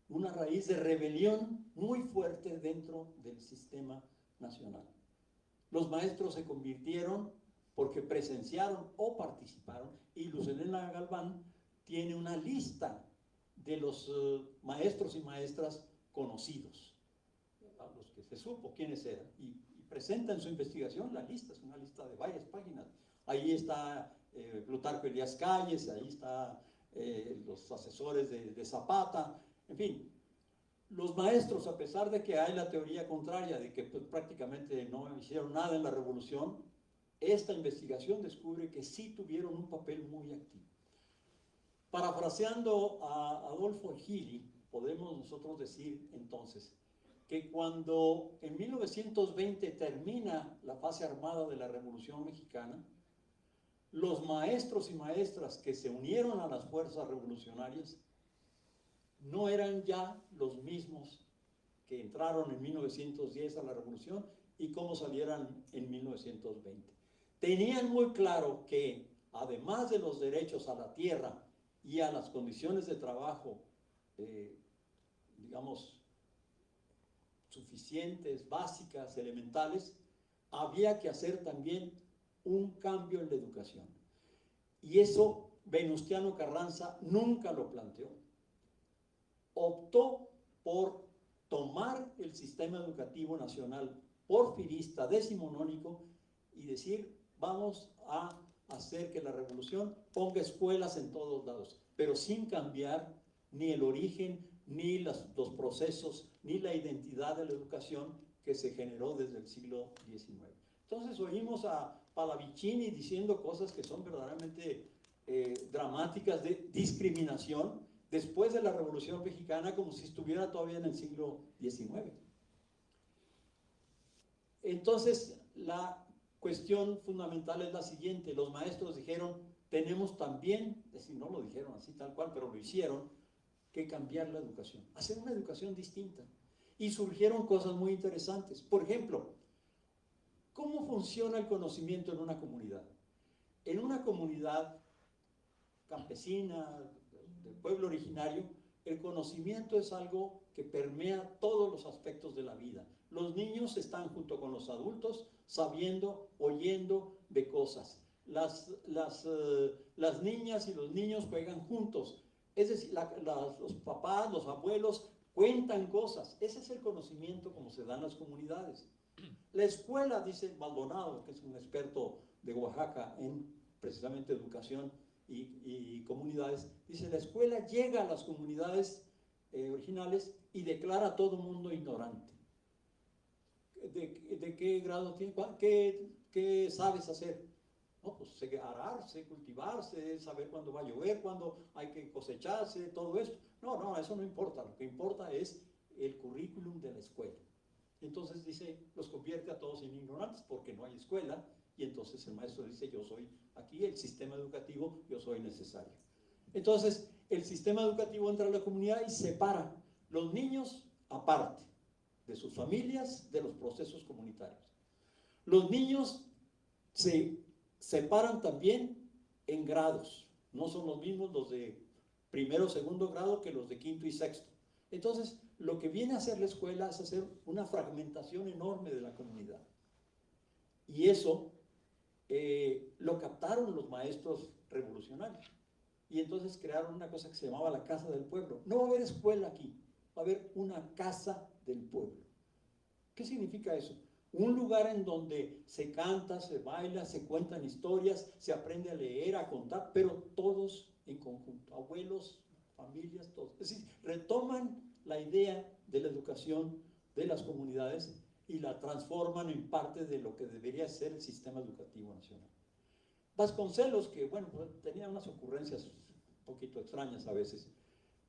una raíz de rebelión muy fuerte dentro del sistema nacional. Los maestros se convirtieron porque presenciaron o participaron, y Luz Helena Galván tiene una lista de los maestros y maestras conocidos, a los que se supo quiénes eran, y presenta en su investigación la lista, es una lista de varias páginas. Ahí está Plutarco Elías Calles, ahí está los asesores de Zapata, en fin. Los maestros, a pesar de que hay la teoría contraria de que pues, prácticamente no hicieron nada en la revolución, esta investigación descubre que sí tuvieron un papel muy activo. Parafraseando a Adolfo Gili, podemos nosotros decir entonces que cuando en 1920 termina la fase armada de la Revolución Mexicana, los maestros y maestras que se unieron a las fuerzas revolucionarias no eran ya los mismos que entraron en 1910 a la revolución y cómo salieran en 1920. Tenían muy claro que, además de los derechos a la tierra y a las condiciones de trabajo, digamos, suficientes, básicas, elementales, había que hacer también un cambio en la educación. Y eso Venustiano Carranza nunca lo planteó. Optó por tomar el sistema educativo nacional porfirista, decimonónico, y decir, vamos a hacer que la revolución ponga escuelas en todos lados, pero sin cambiar ni el origen, ni los procesos, ni la identidad de la educación que se generó desde el siglo XIX. Entonces oímos a Pallavicini diciendo cosas que son verdaderamente dramáticas de discriminación después de la Revolución Mexicana, como si estuviera todavía en el siglo XIX. Entonces, la cuestión fundamental es la siguiente: los maestros dijeron, tenemos también, es decir, no lo dijeron así tal cual, pero lo hicieron, que cambiar la educación, hacer una educación distinta. Y surgieron cosas muy interesantes. Por ejemplo, ¿cómo funciona el conocimiento en una comunidad? En una comunidad campesina, del pueblo originario, el conocimiento es algo que permea todos los aspectos de la vida. Los niños están junto con los adultos sabiendo, oyendo de cosas. Las niñas y los niños juegan juntos. Es decir, los papás, los abuelos cuentan cosas. Ese es el conocimiento como se da en las comunidades. La escuela, dice Maldonado, que es un experto de Oaxaca en precisamente educación y comunidades, dice, la escuela llega a las comunidades originales y declara a todo mundo ignorante. ¿De qué grado tiene? ¿Qué sabes hacer? No, pues sé arar, sé cultivarse, saber cuándo va a llover, cuándo hay que cosecharse, todo esto. No, eso no importa. Lo que importa es el currículum de la escuela. Entonces dice, los convierte a todos en ignorantes porque no hay escuela, y entonces el maestro dice, yo soy aquí, el sistema educativo, yo soy necesario. Entonces, el sistema educativo entra a la comunidad y separa los niños aparte de sus familias, de los procesos comunitarios. Los niños se separan también en grados, no son los mismos los de primero o segundo grado que los de quinto y sexto. Entonces, lo que viene a hacer la escuela es hacer una fragmentación enorme de la comunidad. Y eso lo captaron los maestros revolucionarios. Y entonces crearon una cosa que se llamaba la Casa del Pueblo. No va a haber escuela aquí, va a haber una Casa del Pueblo. ¿Qué significa eso? Un lugar en donde se canta, se baila, se cuentan historias, se aprende a leer, a contar, pero todos en conjunto, abuelos, familias, todos. Es decir, retoman la idea de la educación de las comunidades y la transforman en parte de lo que debería ser el sistema educativo nacional. Vasconcelos, que bueno, pues, tenía unas ocurrencias un poquito extrañas a veces,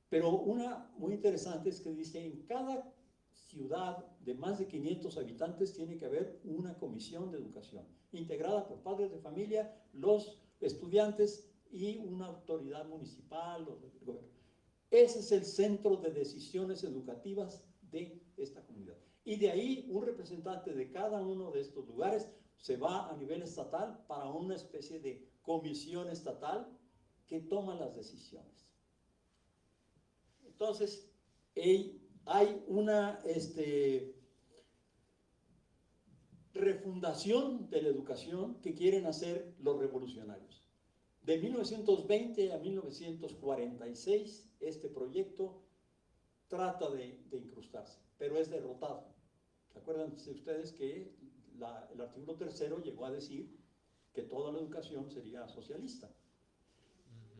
pero una muy interesante es que dice, en cada ciudad de más de 500 habitantes tiene que haber una comisión de educación, integrada por padres de familia, los estudiantes y una autoridad municipal o del gobierno. Ese es el centro de decisiones educativas de esta comunidad. Y de ahí un representante de cada uno de estos lugares se va a nivel estatal para una especie de comisión estatal que toma las decisiones. Entonces, hay una refundación de la educación que quieren hacer los revolucionarios. De 1920 a 1946, este proyecto trata de incrustarse, pero es derrotado. ¿Se acuerdan ustedes que el artículo 3 llegó a decir que toda la educación sería socialista?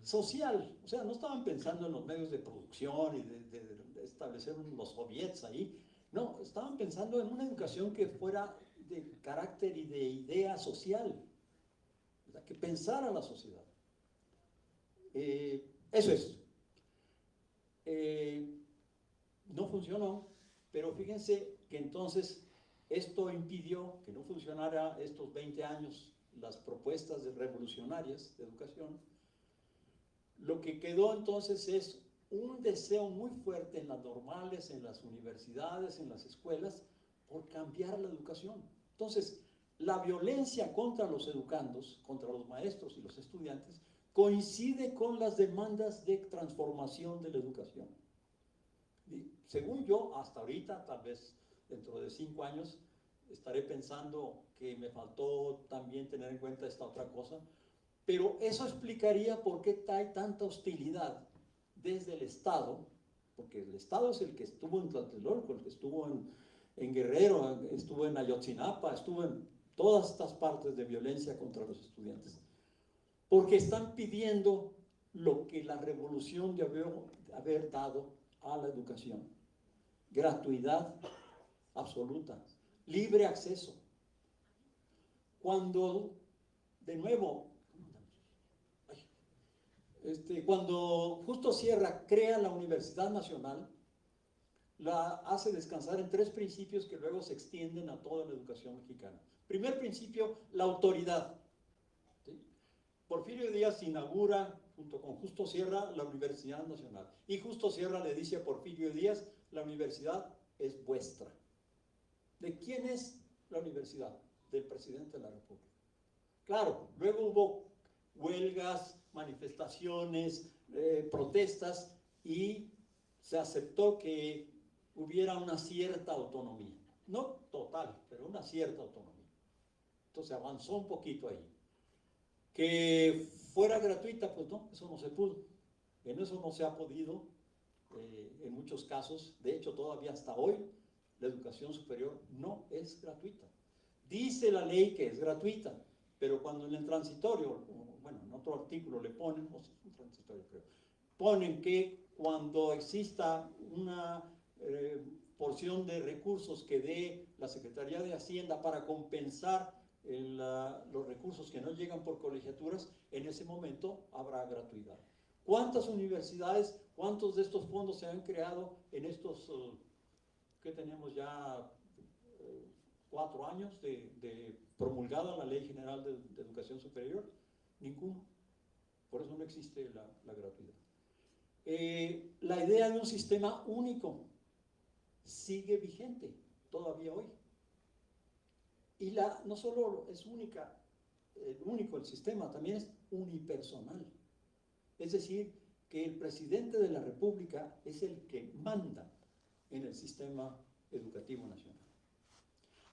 Social, o sea, no estaban pensando en los medios de producción y de establecer los soviets ahí, no, estaban pensando en una educación que fuera de carácter y de idea social, ¿verdad? Que pensara la sociedad. Eso es. No funcionó, pero fíjense que entonces esto impidió que no funcionara estos 20 años las propuestas revolucionarias de educación. Lo que quedó entonces es un deseo muy fuerte en las normales, en las universidades, en las escuelas, por cambiar la educación. Entonces, la violencia contra los educandos, contra los maestros y los estudiantes, coincide con las demandas de transformación de la educación. Y según yo, hasta ahorita, tal vez dentro de 5 años, estaré pensando que me faltó también tener en cuenta esta otra cosa, pero eso explicaría por qué hay tanta hostilidad desde el Estado, porque el Estado es el que estuvo en Tlatelolco, el que estuvo en Guerrero, estuvo en Ayotzinapa, estuvo en todas estas partes de violencia contra los estudiantes, porque están pidiendo lo que la revolución debió haber dado a la educación: gratuidad absoluta, libre acceso. Cuando, de nuevo, cuando Justo Sierra crea la Universidad Nacional, la hace descansar en 3 principios que luego se extienden a toda la educación mexicana. Primer principio, la autoridad. ¿Sí? Porfirio Díaz inaugura, junto con Justo Sierra, la Universidad Nacional. Y Justo Sierra le dice a Porfirio Díaz: la universidad es vuestra. ¿De quién es la universidad? Del presidente de la República. Claro, luego hubo huelgas, manifestaciones, protestas, y se aceptó que hubiera una cierta autonomía. No total, pero una cierta autonomía. Entonces avanzó un poquito ahí. Que fuera gratuita, pues no, eso no se pudo. En eso no se ha podido, en muchos casos. De hecho, todavía hasta hoy, la educación superior no es gratuita. Dice la ley que es gratuita, pero cuando en el transitorio, bueno, en otro artículo le ponen, o sea, un transitorio creo, ponen que cuando exista una porción de recursos que dé la Secretaría de Hacienda para compensar los recursos que no llegan por colegiaturas, en ese momento habrá gratuidad. ¿Cuántas universidades, cuántos de estos fondos se han creado en estos, que tenemos ya 4 años de promulgada la Ley General de Educación Superior? Ninguno. Por eso no existe la gratuidad. La idea de un sistema único sigue vigente todavía hoy. Y no solo es único el sistema, también es unipersonal. Es decir, que el presidente de la República es el que manda en el sistema educativo nacional.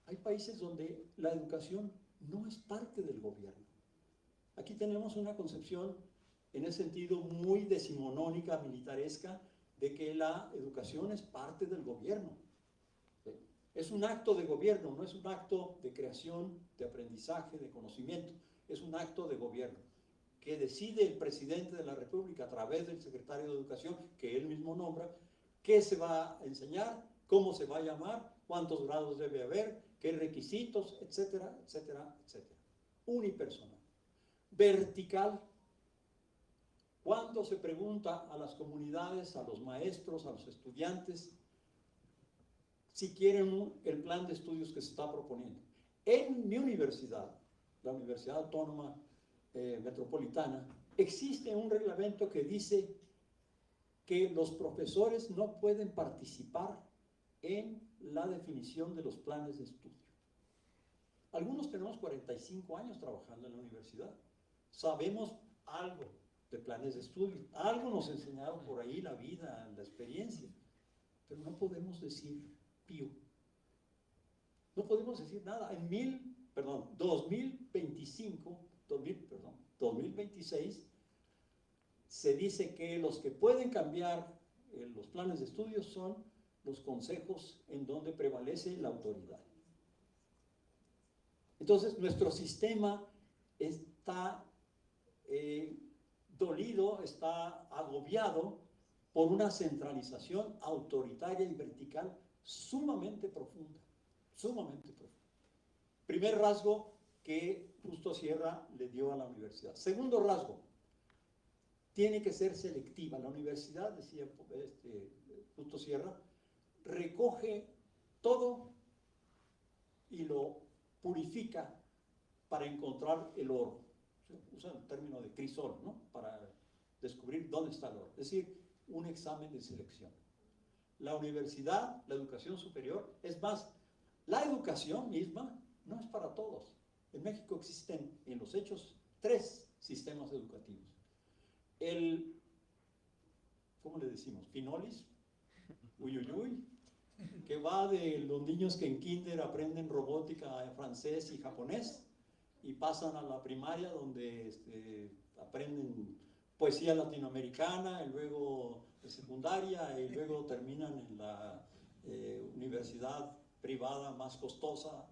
Hay países donde la educación no es parte del gobierno. Aquí tenemos una concepción, en ese sentido, muy decimonónica, militaresca, de que la educación es parte del gobierno. Es un acto de gobierno, no es un acto de creación, de aprendizaje, de conocimiento. Es un acto de gobierno que decide el presidente de la República a través del secretario de Educación, que él mismo nombra, qué se va a enseñar, cómo se va a llamar, cuántos grados debe haber, qué requisitos, etcétera, etcétera, etcétera. Unipersonal. Vertical. Cuando se pregunta a las comunidades, a los maestros, a los estudiantes, si quieren el plan de estudios que se está proponiendo. En mi universidad, la Universidad Autónoma Metropolitana, existe un reglamento que dice que los profesores no pueden participar en la definición de los planes de estudio. Algunos tenemos 45 años trabajando en la universidad. Sabemos algo de planes de estudio. Algo nos enseñaron por ahí la vida, la experiencia. Pero no podemos decir pío. No podemos decir nada. En 2026, se dice que los que pueden cambiar los planes de estudio son los consejos en donde prevalece la autoridad. Entonces, nuestro sistema está dolido, está agobiado por una centralización autoritaria y vertical sumamente profunda, sumamente profunda. Primer rasgo que Justo Sierra le dio a la universidad. Segundo rasgo, tiene que ser selectiva. La universidad, decía Justo Sierra, recoge todo y lo purifica para encontrar el oro. Usa el término de crisol, ¿no? Para descubrir dónde está el oro. Es decir, un examen de selección. La universidad, la educación superior, es más, la educación misma no es para todos. En México existen, en los hechos, 3 sistemas educativos. El, ¿cómo le decimos? Finolis, Uyuyuy, que va de los niños que en kinder aprenden robótica, francés y japonés, y pasan a la primaria donde aprenden poesía latinoamericana, y luego de secundaria, y luego terminan en la universidad privada más costosa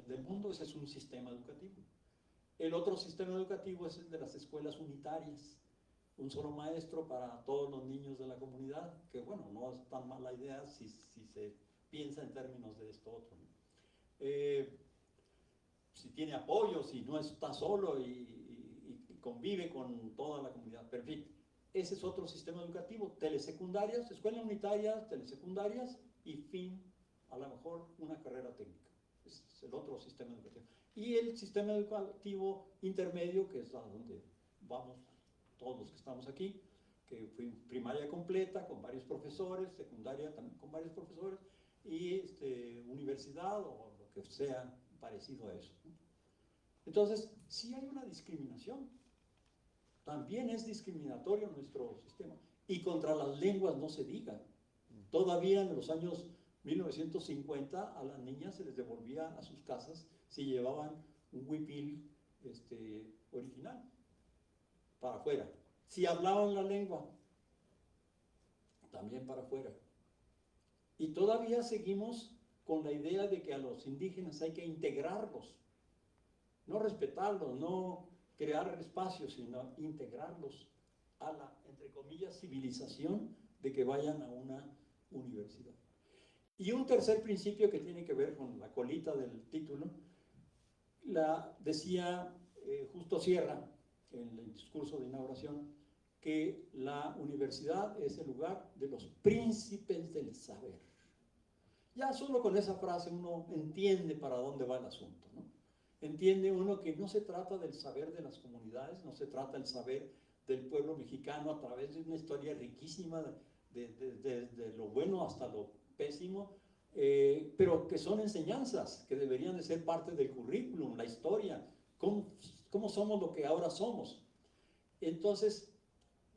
del mundo. Ese es un sistema educativo. El otro sistema educativo es el de las escuelas unitarias, un solo maestro para todos los niños de la comunidad, que bueno, no es tan mala idea si se piensa en términos de esto otro, ¿no? Si tiene apoyo, si no está solo y convive con toda la comunidad, pero en fin, ese es otro sistema educativo, telesecundarias, escuelas unitarias, telesecundarias y fin, a lo mejor una carrera técnica. Es el otro sistema educativo. Y el sistema educativo intermedio, que es a donde vamos todos los que estamos aquí, que fue primaria completa con varios profesores, secundaria también con varios profesores, y universidad o lo que sea parecido a eso, ¿no? Entonces, sí hay una discriminación. También es discriminatorio nuestro sistema. Y contra las lenguas no se diga. Todavía en los años 1950 a las niñas se les devolvía a sus casas si llevaban un huipil original para afuera. Si hablaban la lengua, también para afuera. Y todavía seguimos con la idea de que a los indígenas hay que integrarlos, no respetarlos, no crear espacios, sino integrarlos a la, entre comillas, civilización de que vayan a una universidad. Y un tercer principio que tiene que ver con la colita del título, la decía Justo Sierra en el discurso de inauguración, que la universidad es el lugar de los príncipes del saber. Ya solo con esa frase uno entiende para dónde va el asunto, ¿no? Entiende uno que no se trata del saber de las comunidades, no se trata del saber del pueblo mexicano a través de una historia riquísima de lo bueno hasta lo pésimo, pero que son enseñanzas que deberían de ser parte del currículum, la historia, cómo somos lo que ahora somos. Entonces,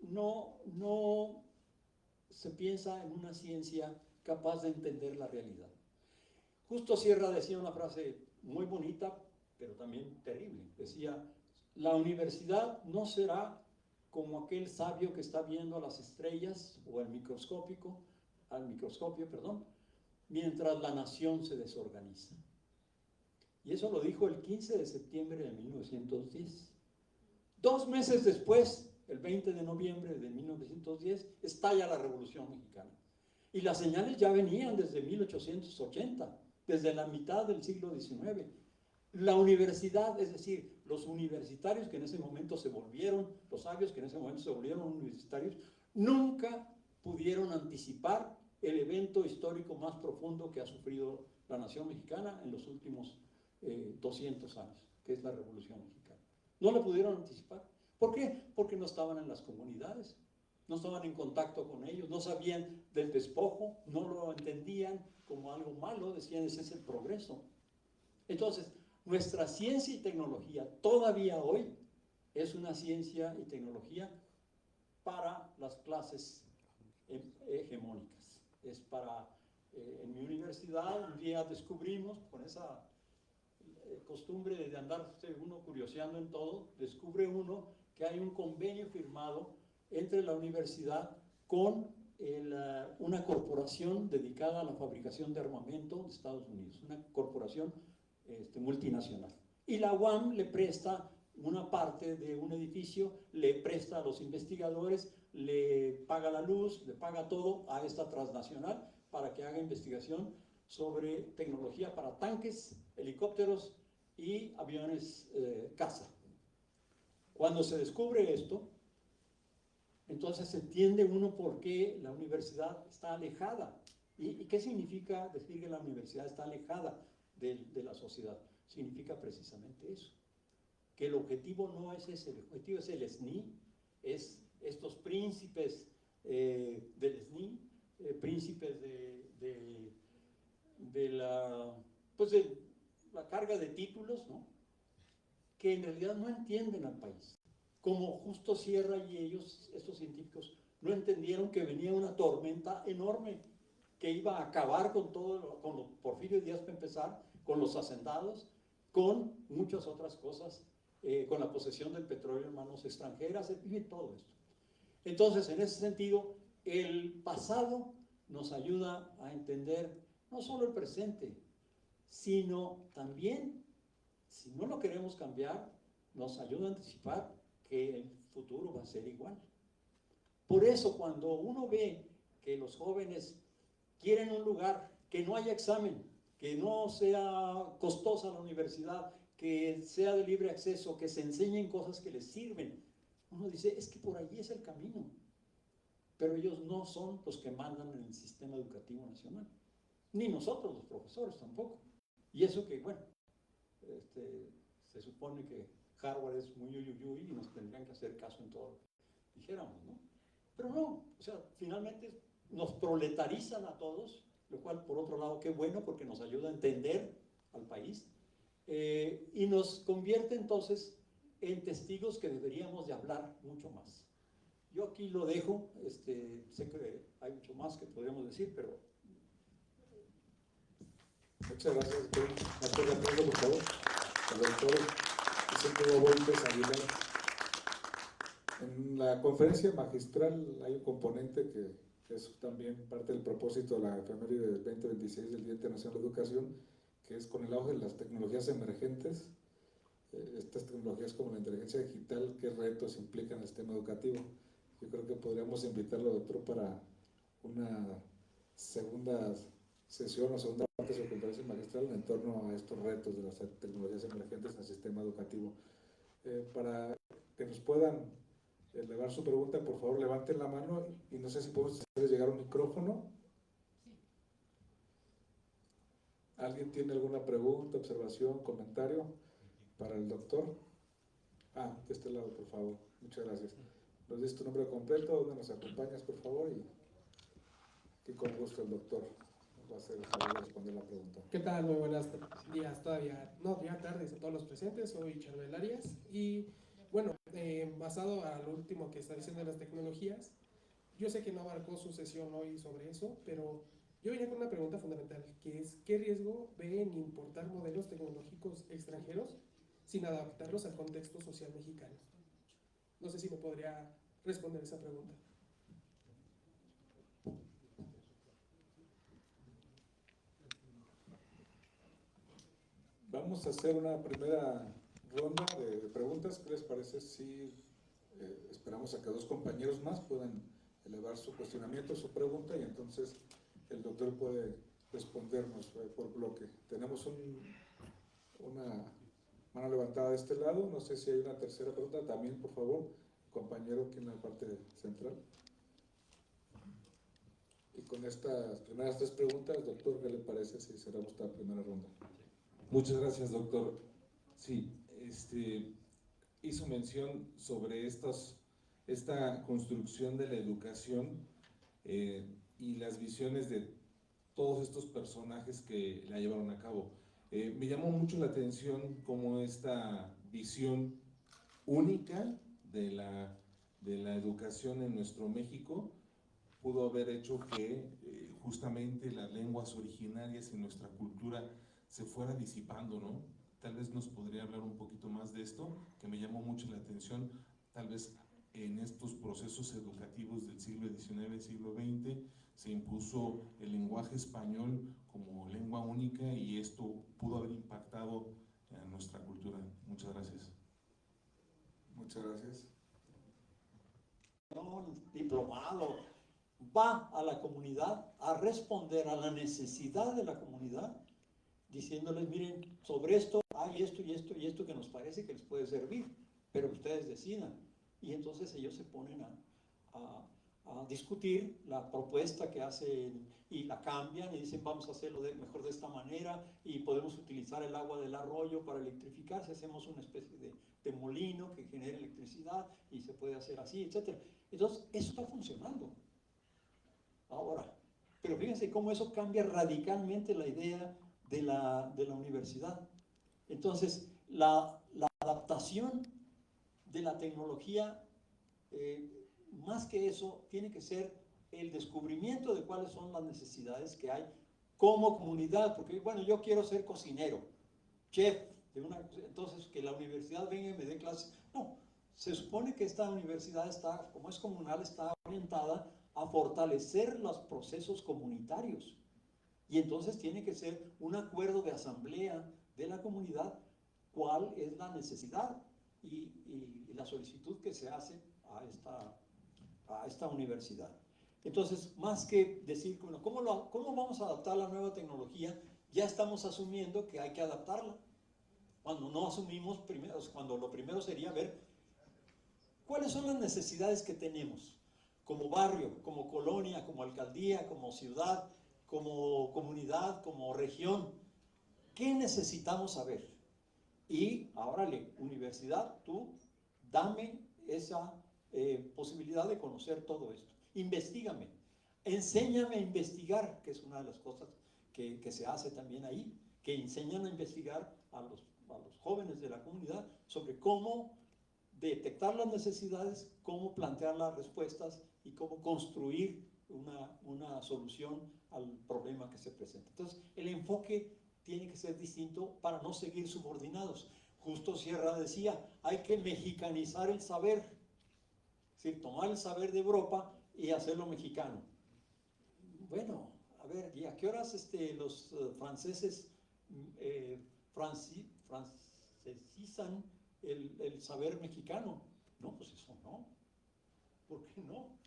no se piensa en una ciencia capaz de entender la realidad. Justo Sierra decía una frase muy bonita, pero también terrible. Decía, la universidad no será como aquel sabio que está viendo las estrellas o al microscopio, mientras la nación se desorganiza. Y eso lo dijo el 15 de septiembre de 1910. 2 meses después, el 20 de noviembre de 1910, estalla la Revolución Mexicana. Y las señales ya venían desde 1880, desde la mitad del siglo XIX. La universidad, es decir, los universitarios que en ese momento se volvieron, los sabios que en ese momento se volvieron universitarios, nunca pudieron anticipar el evento histórico más profundo que ha sufrido la nación mexicana en los últimos 200 años, que es la Revolución Mexicana. No lo pudieron anticipar. ¿Por qué? Porque no estaban en las comunidades, no estaban en contacto con ellos, no sabían del despojo, no lo entendían como algo malo, decían ese es el progreso. Entonces, nuestra ciencia y tecnología todavía hoy es una ciencia y tecnología para las clases hegemónicas. Es para, en mi universidad un día descubrimos, con esa costumbre de andarse uno curioseando en todo, descubre uno que hay un convenio firmado entre la universidad con una corporación dedicada a la fabricación de armamento de Estados Unidos, una corporación multinacional. Y la UAM le presta una parte de un edificio, le presta a los investigadores, le paga la luz, le paga todo a esta transnacional para que haga investigación sobre tecnología para tanques, helicópteros y aviones caza. Cuando se descubre esto, entonces entiende uno por qué la universidad está alejada. ¿Y qué significa decir que la universidad está alejada de la sociedad? Significa precisamente eso, que el objetivo no es ese, el objetivo es el SNI, es estos príncipes del SNI, príncipes de la carga de títulos, ¿no?, que en realidad no entienden al país. Como Justo Sierra y ellos, estos científicos, no entendieron que venía una tormenta enorme que iba a acabar con todo, con Porfirio Díaz para empezar, con los hacendados, con muchas otras cosas, con la posesión del petróleo en manos extranjeras, y todo esto. Entonces, en ese sentido, el pasado nos ayuda a entender no solo el presente, sino también, si no lo queremos cambiar, nos ayuda a anticipar que el futuro va a ser igual. Por eso, cuando uno ve que los jóvenes quieren un lugar, que no haya examen, que no sea costosa la universidad, que sea de libre acceso, que se enseñen cosas que les sirven, uno dice, es que por allí es el camino. Pero ellos no son los que mandan en el sistema educativo nacional, ni nosotros los profesores tampoco. Y eso que, bueno, se supone que Harvard es muy uyuyuy y nos tendrían que hacer caso en todo lo que dijéramos, ¿no? Pero no, o sea, finalmente nos proletarizan a todos, lo cual por otro lado qué bueno porque nos ayuda a entender al país, y nos convierte entonces en testigos que deberíamos de hablar mucho más. Yo aquí lo dejo, sé que hay mucho más que podríamos decir, pero... Muchas gracias, doctor. Doctor, aplauso, por favor. El doctor Vicente Hugo Boites Aguilar. En la conferencia magistral hay un componente que es también parte del propósito de la efeméride del 2026 del Día Internacional de Educación, que es con el auge de las tecnologías emergentes, estas tecnologías como la inteligencia digital, qué retos implican el sistema educativo. Yo creo que podríamos invitarlo, doctor, para una segunda sesión o segunda parte de su conferencia magistral en torno a estos retos de las tecnologías emergentes en el sistema educativo. Para que nos puedan elevar su pregunta, por favor levanten la mano y no sé si podemos hacerles llegar un micrófono. ¿Alguien tiene alguna pregunta, observación, comentario para el doctor? De este lado, por favor. Muchas gracias. Nos dices tu nombre completo, dónde nos acompañas, por favor, y con gusto el doctor va a hacer el favor de responder la pregunta. ¿Qué tal? Muy buenas días todavía, no, ya tardes a todos los presentes. Soy Charbel Arias y bueno, basado a lo último que está diciendo de las tecnologías, yo sé que no abarcó su sesión hoy sobre eso, pero yo venía con una pregunta fundamental, que es ¿qué riesgo ve en importar modelos tecnológicos extranjeros sin adaptarlos al contexto social mexicano? No sé si me podría responder esa pregunta. Vamos a hacer una primera ronda de preguntas. ¿Qué les parece si esperamos a que dos compañeros más puedan elevar su cuestionamiento, su pregunta, y entonces el doctor puede respondernos por bloque? Tenemos una mano levantada de este lado. No sé si hay una tercera pregunta. También, por favor, compañero aquí en la parte central. Y con estas primeras tres preguntas, doctor, ¿qué le parece si cerramos esta primera ronda? Muchas gracias, doctor. Sí, hizo mención sobre esta construcción de la educación y las visiones de todos estos personajes que la llevaron a cabo. Me llamó mucho la atención cómo esta visión única de la educación en nuestro México pudo haber hecho que justamente las lenguas originarias y nuestra cultura se fuera disipando, ¿no? Tal vez nos podría hablar un poquito más de esto, que me llamó mucho la atención. Tal vez en estos procesos educativos del siglo XIX, siglo XX, se impuso el lenguaje español como lengua única y esto pudo haber impactado en nuestra cultura. Muchas gracias. Muchas gracias. Un diplomado va a la comunidad a responder a la necesidad de la comunidad, diciéndoles, miren, sobre esto hay esto y esto y esto que nos parece que les puede servir, pero ustedes decidan. Y entonces ellos se ponen a discutir la propuesta que hacen y la cambian y dicen, vamos a hacerlo mejor de esta manera y podemos utilizar el agua del arroyo para electrificar, si hacemos una especie de molino que genere electricidad y se puede hacer así, etc. Entonces, eso está funcionando ahora. Pero fíjense cómo eso cambia radicalmente la idea de la universidad. Entonces, la adaptación de la tecnología, más que eso, tiene que ser el descubrimiento de cuáles son las necesidades que hay como comunidad, porque bueno, yo quiero ser cocinero, chef, entonces que la universidad venga y me dé clases. No, se supone que esta universidad está, como es comunal, está orientada a fortalecer los procesos comunitarios. Y entonces tiene que ser un acuerdo de asamblea de la comunidad, cuál es la necesidad y la solicitud que se hace a esta universidad. Entonces, más que decir, bueno, ¿cómo vamos a adaptar la nueva tecnología? Ya estamos asumiendo que hay que adaptarla. Cuando no asumimos, cuando lo primero sería ver cuáles son las necesidades que tenemos como barrio, como colonia, como alcaldía, como ciudad, como comunidad, como región. ¿Qué necesitamos saber? Y ahora, universidad, tú dame esa posibilidad de conocer todo esto. Investígame, enséñame a investigar, que es una de las cosas que se hace también ahí, que enseñan a investigar a los jóvenes de la comunidad sobre cómo detectar las necesidades, cómo plantear las respuestas y cómo construir una solución al problema que se presenta. Entonces, el enfoque tiene que ser distinto para no seguir subordinados. Justo Sierra decía, hay que mexicanizar el saber, es decir, tomar el saber de Europa y hacerlo mexicano. Bueno, a ver, ¿y a qué horas los franceses francesizan el saber mexicano? No, pues eso no. ¿Por qué no?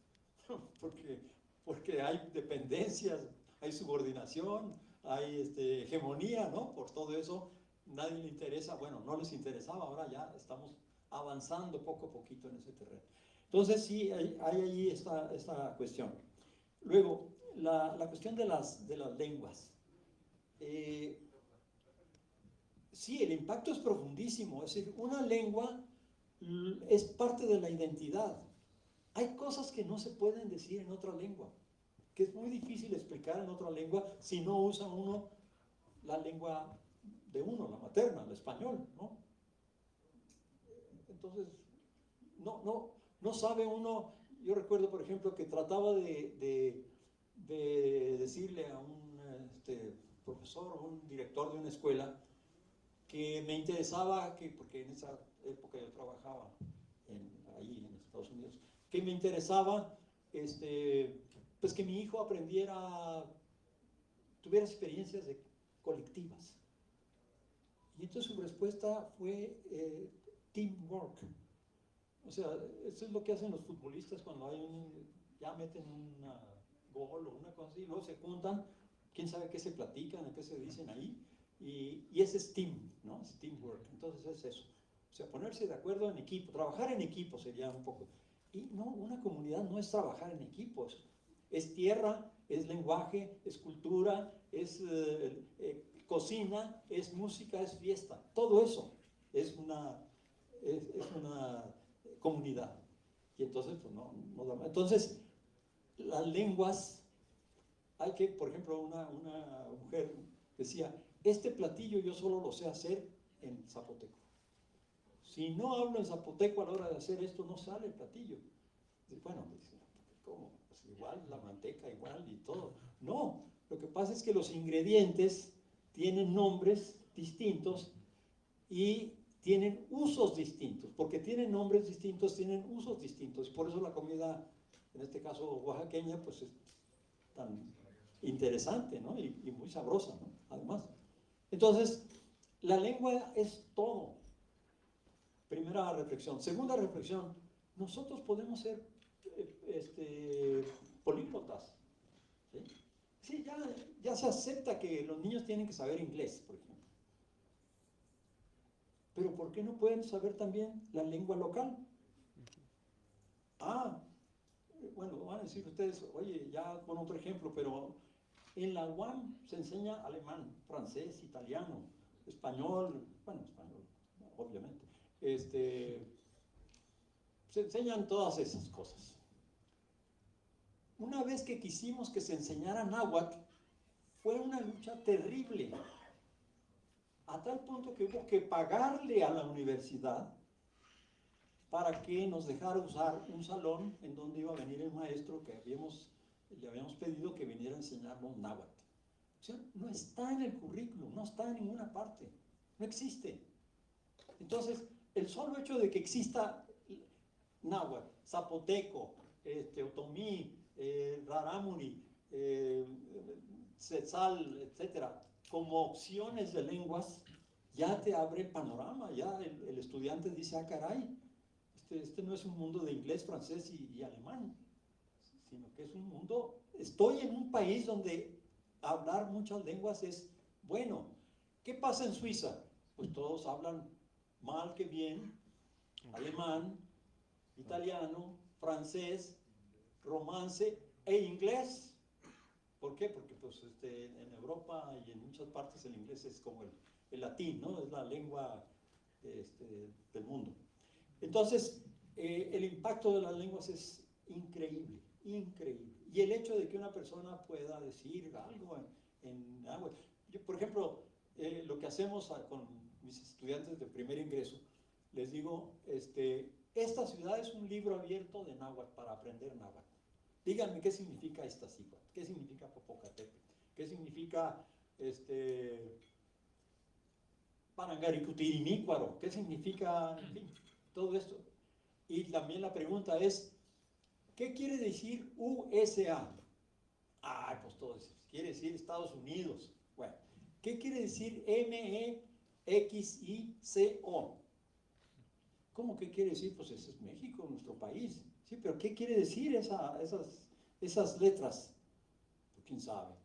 Porque hay dependencias, hay subordinación, hay hegemonía, ¿no? Por todo eso nadie le interesa, bueno, no les interesaba, ahora ya estamos avanzando poco a poquito en ese terreno. Entonces sí, hay ahí esta cuestión. Luego, la cuestión de las lenguas. Sí, el impacto es profundísimo, es decir, una lengua es parte de la identidad. Hay cosas que no se pueden decir en otra lengua, que es muy difícil explicar en otra lengua si no usa uno la lengua de uno, la materna, el español, ¿no? Entonces, no sabe uno. Yo recuerdo, por ejemplo, que trataba de decirle a un profesor o un director de una escuela que me interesaba, porque en esa época yo trabajaba ahí en Estados Unidos, que me interesaba pues que mi hijo tuviera experiencias colectivas. Y entonces su respuesta fue teamwork. O sea, eso es lo que hacen los futbolistas cuando ya meten un gol o una cosa así, luego se juntan, quién sabe qué se platican, qué se dicen ahí, y ese es team, ¿no? Es teamwork. Entonces es eso. O sea, ponerse de acuerdo en equipo, trabajar en equipo sería un poco. Y no, una comunidad no es trabajar en equipos. Es tierra, es lenguaje, es cultura, es cocina, es música, es fiesta. Todo eso es una comunidad. Y entonces, pues no da. Entonces, las lenguas, hay que, por ejemplo, una mujer decía, este platillo yo solo lo sé hacer en zapoteco. Si no hablo en zapoteco a la hora de hacer esto, no sale el platillo. Bueno, ¿cómo? Pues igual, la manteca igual y todo. No, lo que pasa es que los ingredientes tienen nombres distintos y tienen usos distintos. Porque tienen nombres distintos, tienen usos distintos. Por eso la comida, en este caso oaxaqueña, pues es tan interesante, ¿no? Y muy sabrosa, ¿no? Además. Entonces, la lengua es todo. Primera reflexión. Segunda reflexión, nosotros podemos ser políglotas. ¿Sí? Sí, ya se acepta que los niños tienen que saber inglés, por ejemplo. Pero ¿por qué no pueden saber también la lengua local? Bueno, van a decir ustedes, oye, ya con otro ejemplo, pero en la UAM se enseña alemán, francés, italiano, español, obviamente. Se enseñan todas esas cosas. Una vez que quisimos que se enseñara náhuatl, fue una lucha terrible. a tal punto que hubo que pagarle a la universidad para que nos dejara usar un salón en donde iba a venir el maestro que le habíamos pedido que viniera a enseñarnos náhuatl. O sea, no está en el currículum, no está en ninguna parte, no existe. Entonces, el solo hecho de que exista náhuatl, zapoteco, otomí, rarámuri, tzetzal, etcétera, como opciones de lenguas, ya te abre el panorama, ya el estudiante dice, ah, caray, este no es un mundo de inglés, francés y alemán, sino que es un mundo, estoy en un país donde hablar muchas lenguas es bueno. ¿Qué pasa en Suiza? Pues todos hablan mal que bien, alemán, italiano, francés, romance e inglés. ¿Por qué? Porque pues, en Europa y en muchas partes el inglés es como el latín, ¿no? Es la lengua del mundo. Entonces, el impacto de las lenguas es increíble, increíble. Y el hecho de que una persona pueda decir algo en algo. Yo, por ejemplo, lo que hacemos con mis estudiantes de primer ingreso, les digo, esta ciudad es un libro abierto de náhuatl para aprender náhuatl. Díganme qué significa Iztaccíhuatl, qué significa Popocatépetl, qué significa Parangaricutirimícuaro, qué significa, en fin, todo esto. Y también la pregunta es, ¿qué quiere decir USA? Ah, pues todo eso, quiere decir Estados Unidos. Bueno, ¿qué quiere decir MEXICO? ¿Cómo que quiere decir? Pues ese es México, nuestro país. Sí, pero ¿qué quiere decir esas letras? Pues quién sabe.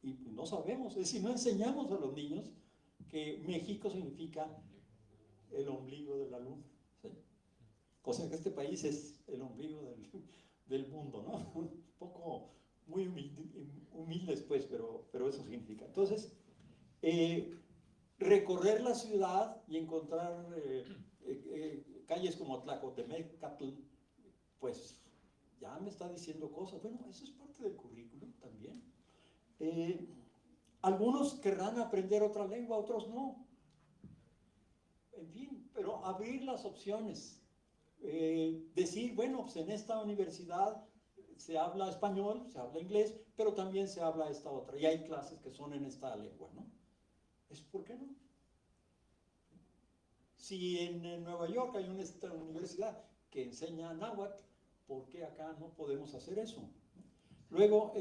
Y pues no sabemos, es decir, no enseñamos a los niños que México significa el ombligo de la luna. ¿Sí? Cosa que este país es el ombligo del mundo, ¿no? Un poco muy humildes, pues, pero eso significa. Entonces, recorrer la ciudad y encontrar calles como Tlacotemecatl, pues ya me está diciendo cosas. Bueno, eso es parte del currículum también. Algunos querrán aprender otra lengua, otros no. En fin, pero abrir las opciones. Decir, bueno, pues en esta universidad se habla español, se habla inglés, pero también se habla esta otra. Y hay clases que son en esta lengua, ¿no? ¿Por qué no? Si en Nueva York hay una universidad que enseña náhuatl, ¿por qué acá no podemos hacer eso? Luego,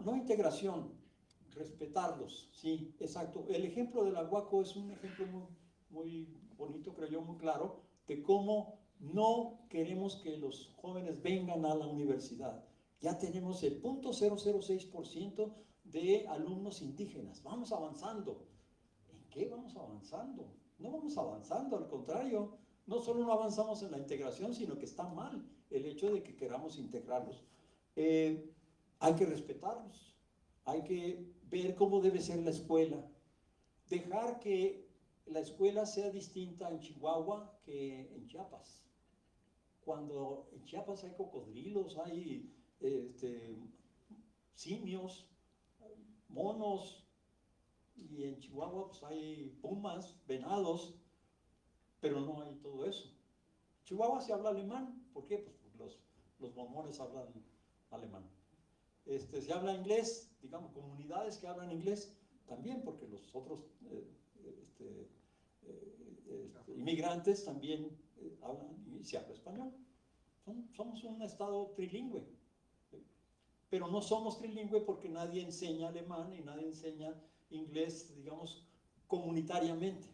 no integración, respetarlos, sí, exacto. El ejemplo del Aguaco es un ejemplo muy bonito, creo yo, muy claro, de cómo no queremos que los jóvenes vengan a la universidad. Ya tenemos el 0.006% de alumnos indígenas. Vamos avanzando. ¿En qué vamos avanzando? No vamos avanzando, al contrario. No solo no avanzamos en la integración, sino que está mal el hecho de que queramos integrarlos. Hay que respetarlos. Hay que ver cómo debe ser la escuela. Dejar que la escuela sea distinta en Chihuahua que en Chiapas. Cuando en Chiapas hay cocodrilos, hay simios, monos, y en Chihuahua pues hay pumas, venados, pero no hay todo eso. En Chihuahua se habla alemán, ¿por qué? Pues los mormones hablan alemán. Se habla inglés, digamos, comunidades que hablan inglés, también porque los otros inmigrantes también hablan y se habla español. Somos un estado trilingüe, pero no somos trilingüe porque nadie enseña alemán y nadie enseña inglés, digamos, comunitariamente.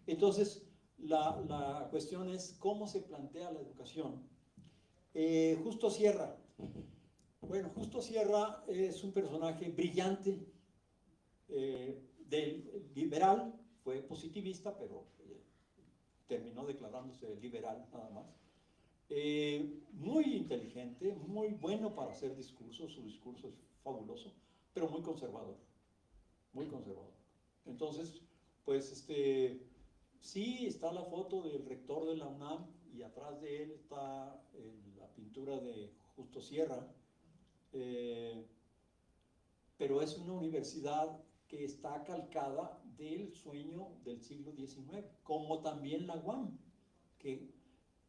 Entonces, la cuestión es cómo se plantea la educación. Justo Sierra. Bueno, Justo Sierra es un personaje brillante, liberal, fue positivista, pero terminó declarándose liberal nada más. Muy inteligente, muy bueno para hacer discursos, su discurso es fabuloso, pero muy conservador, muy conservador. Entonces, pues sí está la foto del rector de la UNAM y atrás de él está la pintura de Justo Sierra. pero es una universidad que está calcada del sueño del siglo XIX, como también la UAM, que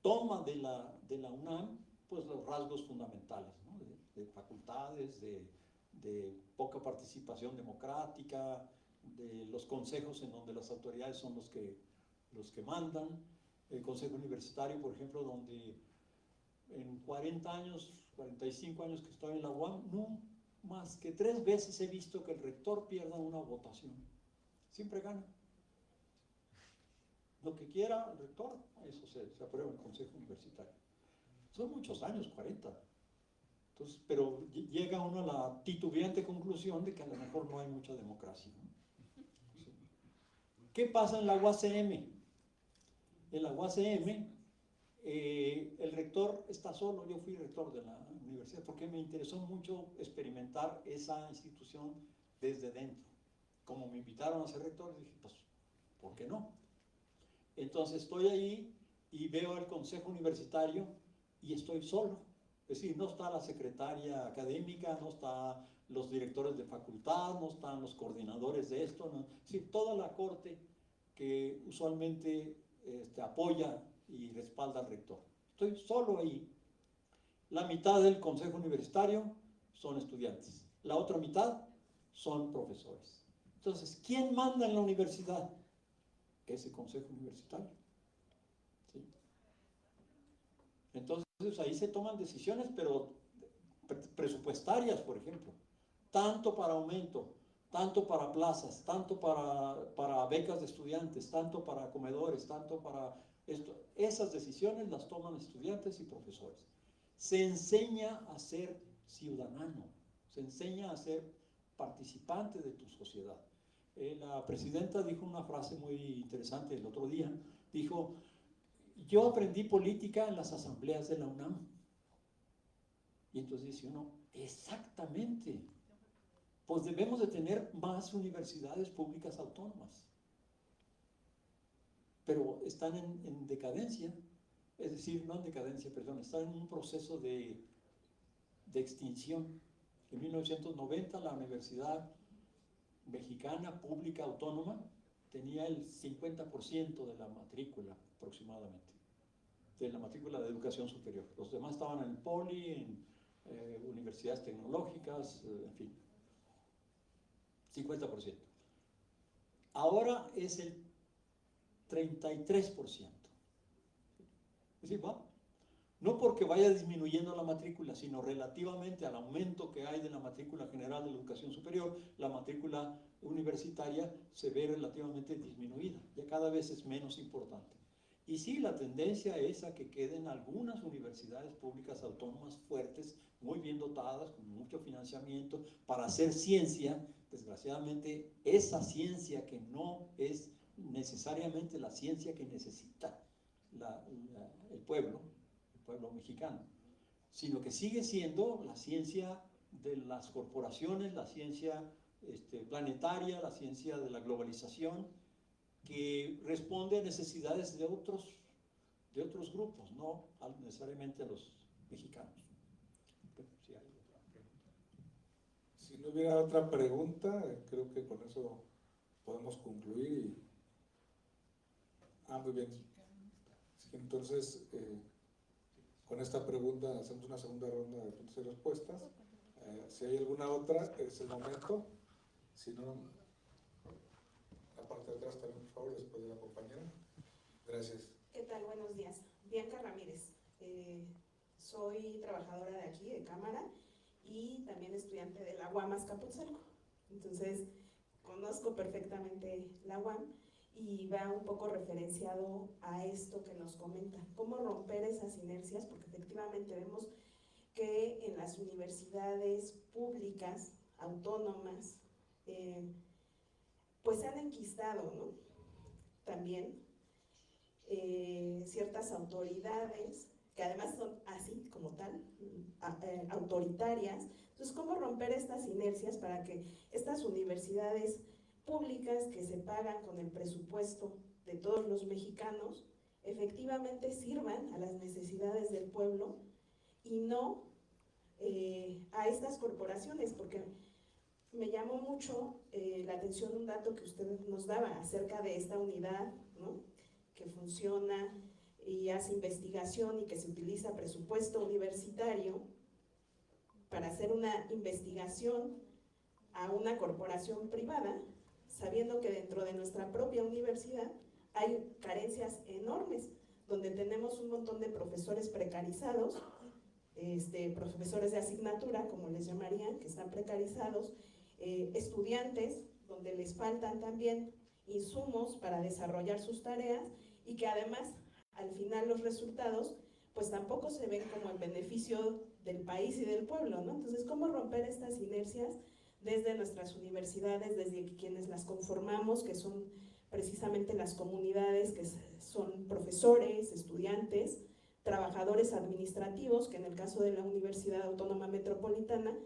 toma de la UNAM pues los rasgos fundamentales, ¿no? de facultades, de poca participación democrática, de los consejos en donde las autoridades son los que mandan, el consejo universitario, por ejemplo, donde en 40 años, 45 años que estoy en la UAM, no más que 3 veces he visto que el rector pierda una votación. Siempre gana. Lo que quiera el rector, eso se aprueba en el consejo universitario. Son muchos años, 40. Entonces, pero llega uno a la titubeante conclusión de que a lo mejor no hay mucha democracia, ¿no? Sí. ¿Qué pasa en la UACM? En la UACM, el rector está solo. Yo fui rector de la universidad porque me interesó mucho experimentar esa institución desde dentro. Como me invitaron a ser rector, dije, pues, ¿por qué no? Entonces estoy ahí y veo el consejo universitario y estoy solo. Es decir, no está la secretaria académica, no están los directores de facultad, no están los coordinadores de esto, no. Es decir, toda la corte que usualmente apoya y respalda al rector. Estoy solo ahí. La mitad del consejo universitario son estudiantes, la otra mitad son profesores. Entonces, ¿quién manda en la universidad? Ese consejo universitario. ¿Sí? Entonces, ahí se toman decisiones, pero presupuestarias, por ejemplo, tanto para aumento, tanto para plazas, tanto para becas de estudiantes, tanto para comedores, tanto para esto. Esas decisiones las toman estudiantes y profesores. Se enseña a ser ciudadano, se enseña a ser participante de tu sociedad. La presidenta dijo una frase muy interesante el otro día, dijo, yo aprendí política en las asambleas de la UNAM. Y entonces dice uno, exactamente, pues debemos de tener más universidades públicas autónomas, pero están en decadencia, es decir, no en decadencia, perdón, están en un proceso de extinción. En 1990 la Universidad Mexicana Pública Autónoma tenía el 50% de la matrícula aproximadamente, de la matrícula de educación superior. Los demás estaban en el poli, en universidades tecnológicas, en fin, 50%. Ahora es el 33%. Es decir, va. No porque vaya disminuyendo la matrícula, sino relativamente al aumento que hay de la matrícula general de la educación superior, la matrícula universitaria se ve relativamente disminuida, ya cada vez es menos importante. Y sí, la tendencia es a que queden algunas universidades públicas autónomas fuertes, muy bien dotadas, con mucho financiamiento, para hacer ciencia. Desgraciadamente, esa ciencia que no es necesariamente la ciencia que necesita el pueblo mexicano, sino que sigue siendo la ciencia de las corporaciones, la ciencia planetaria, la ciencia de la globalización, que responde a necesidades de otros grupos, no necesariamente a los mexicanos. Si hay otra pregunta. Si no hubiera otra pregunta, creo que con eso podemos concluir. Muy bien. Sí, entonces, con esta pregunta hacemos una segunda ronda de preguntas y respuestas. Si hay alguna otra, es el momento. Si no, la parte de atrás también, por favor, después de la compañera. Gracias. ¿Qué tal? Buenos días. Bianca Ramírez. Soy trabajadora de aquí, de Cámara, y también estudiante de la UAM Azcapotzalco. Entonces, conozco perfectamente la UAM y va un poco referenciado a esto que nos comenta. Cómo romper esas inercias, porque efectivamente vemos que en las universidades públicas, autónomas, pues se han enquistado, ¿no? También ciertas autoridades que además son así como tal, autoritarias. Entonces, ¿cómo romper estas inercias para que estas universidades públicas que se pagan con el presupuesto de todos los mexicanos efectivamente sirvan a las necesidades del pueblo y no a estas corporaciones? Porque me llamó mucho la atención un dato que usted nos daba acerca de esta unidad, ¿no?, que funciona y hace investigación y que se utiliza presupuesto universitario para hacer una investigación a una corporación privada, sabiendo que dentro de nuestra propia universidad hay carencias enormes, donde tenemos un montón de profesores precarizados, profesores de asignatura, como les llamarían, que están precarizados, estudiantes, donde les faltan también insumos para desarrollar sus tareas y que además, al final, los resultados pues tampoco se ven como en beneficio del país y del pueblo, ¿no? Entonces, ¿cómo romper estas inercias desde nuestras universidades, desde quienes las conformamos, que son precisamente las comunidades, que son profesores, estudiantes, trabajadores administrativos, que en el caso de la Universidad Autónoma Metropolitana,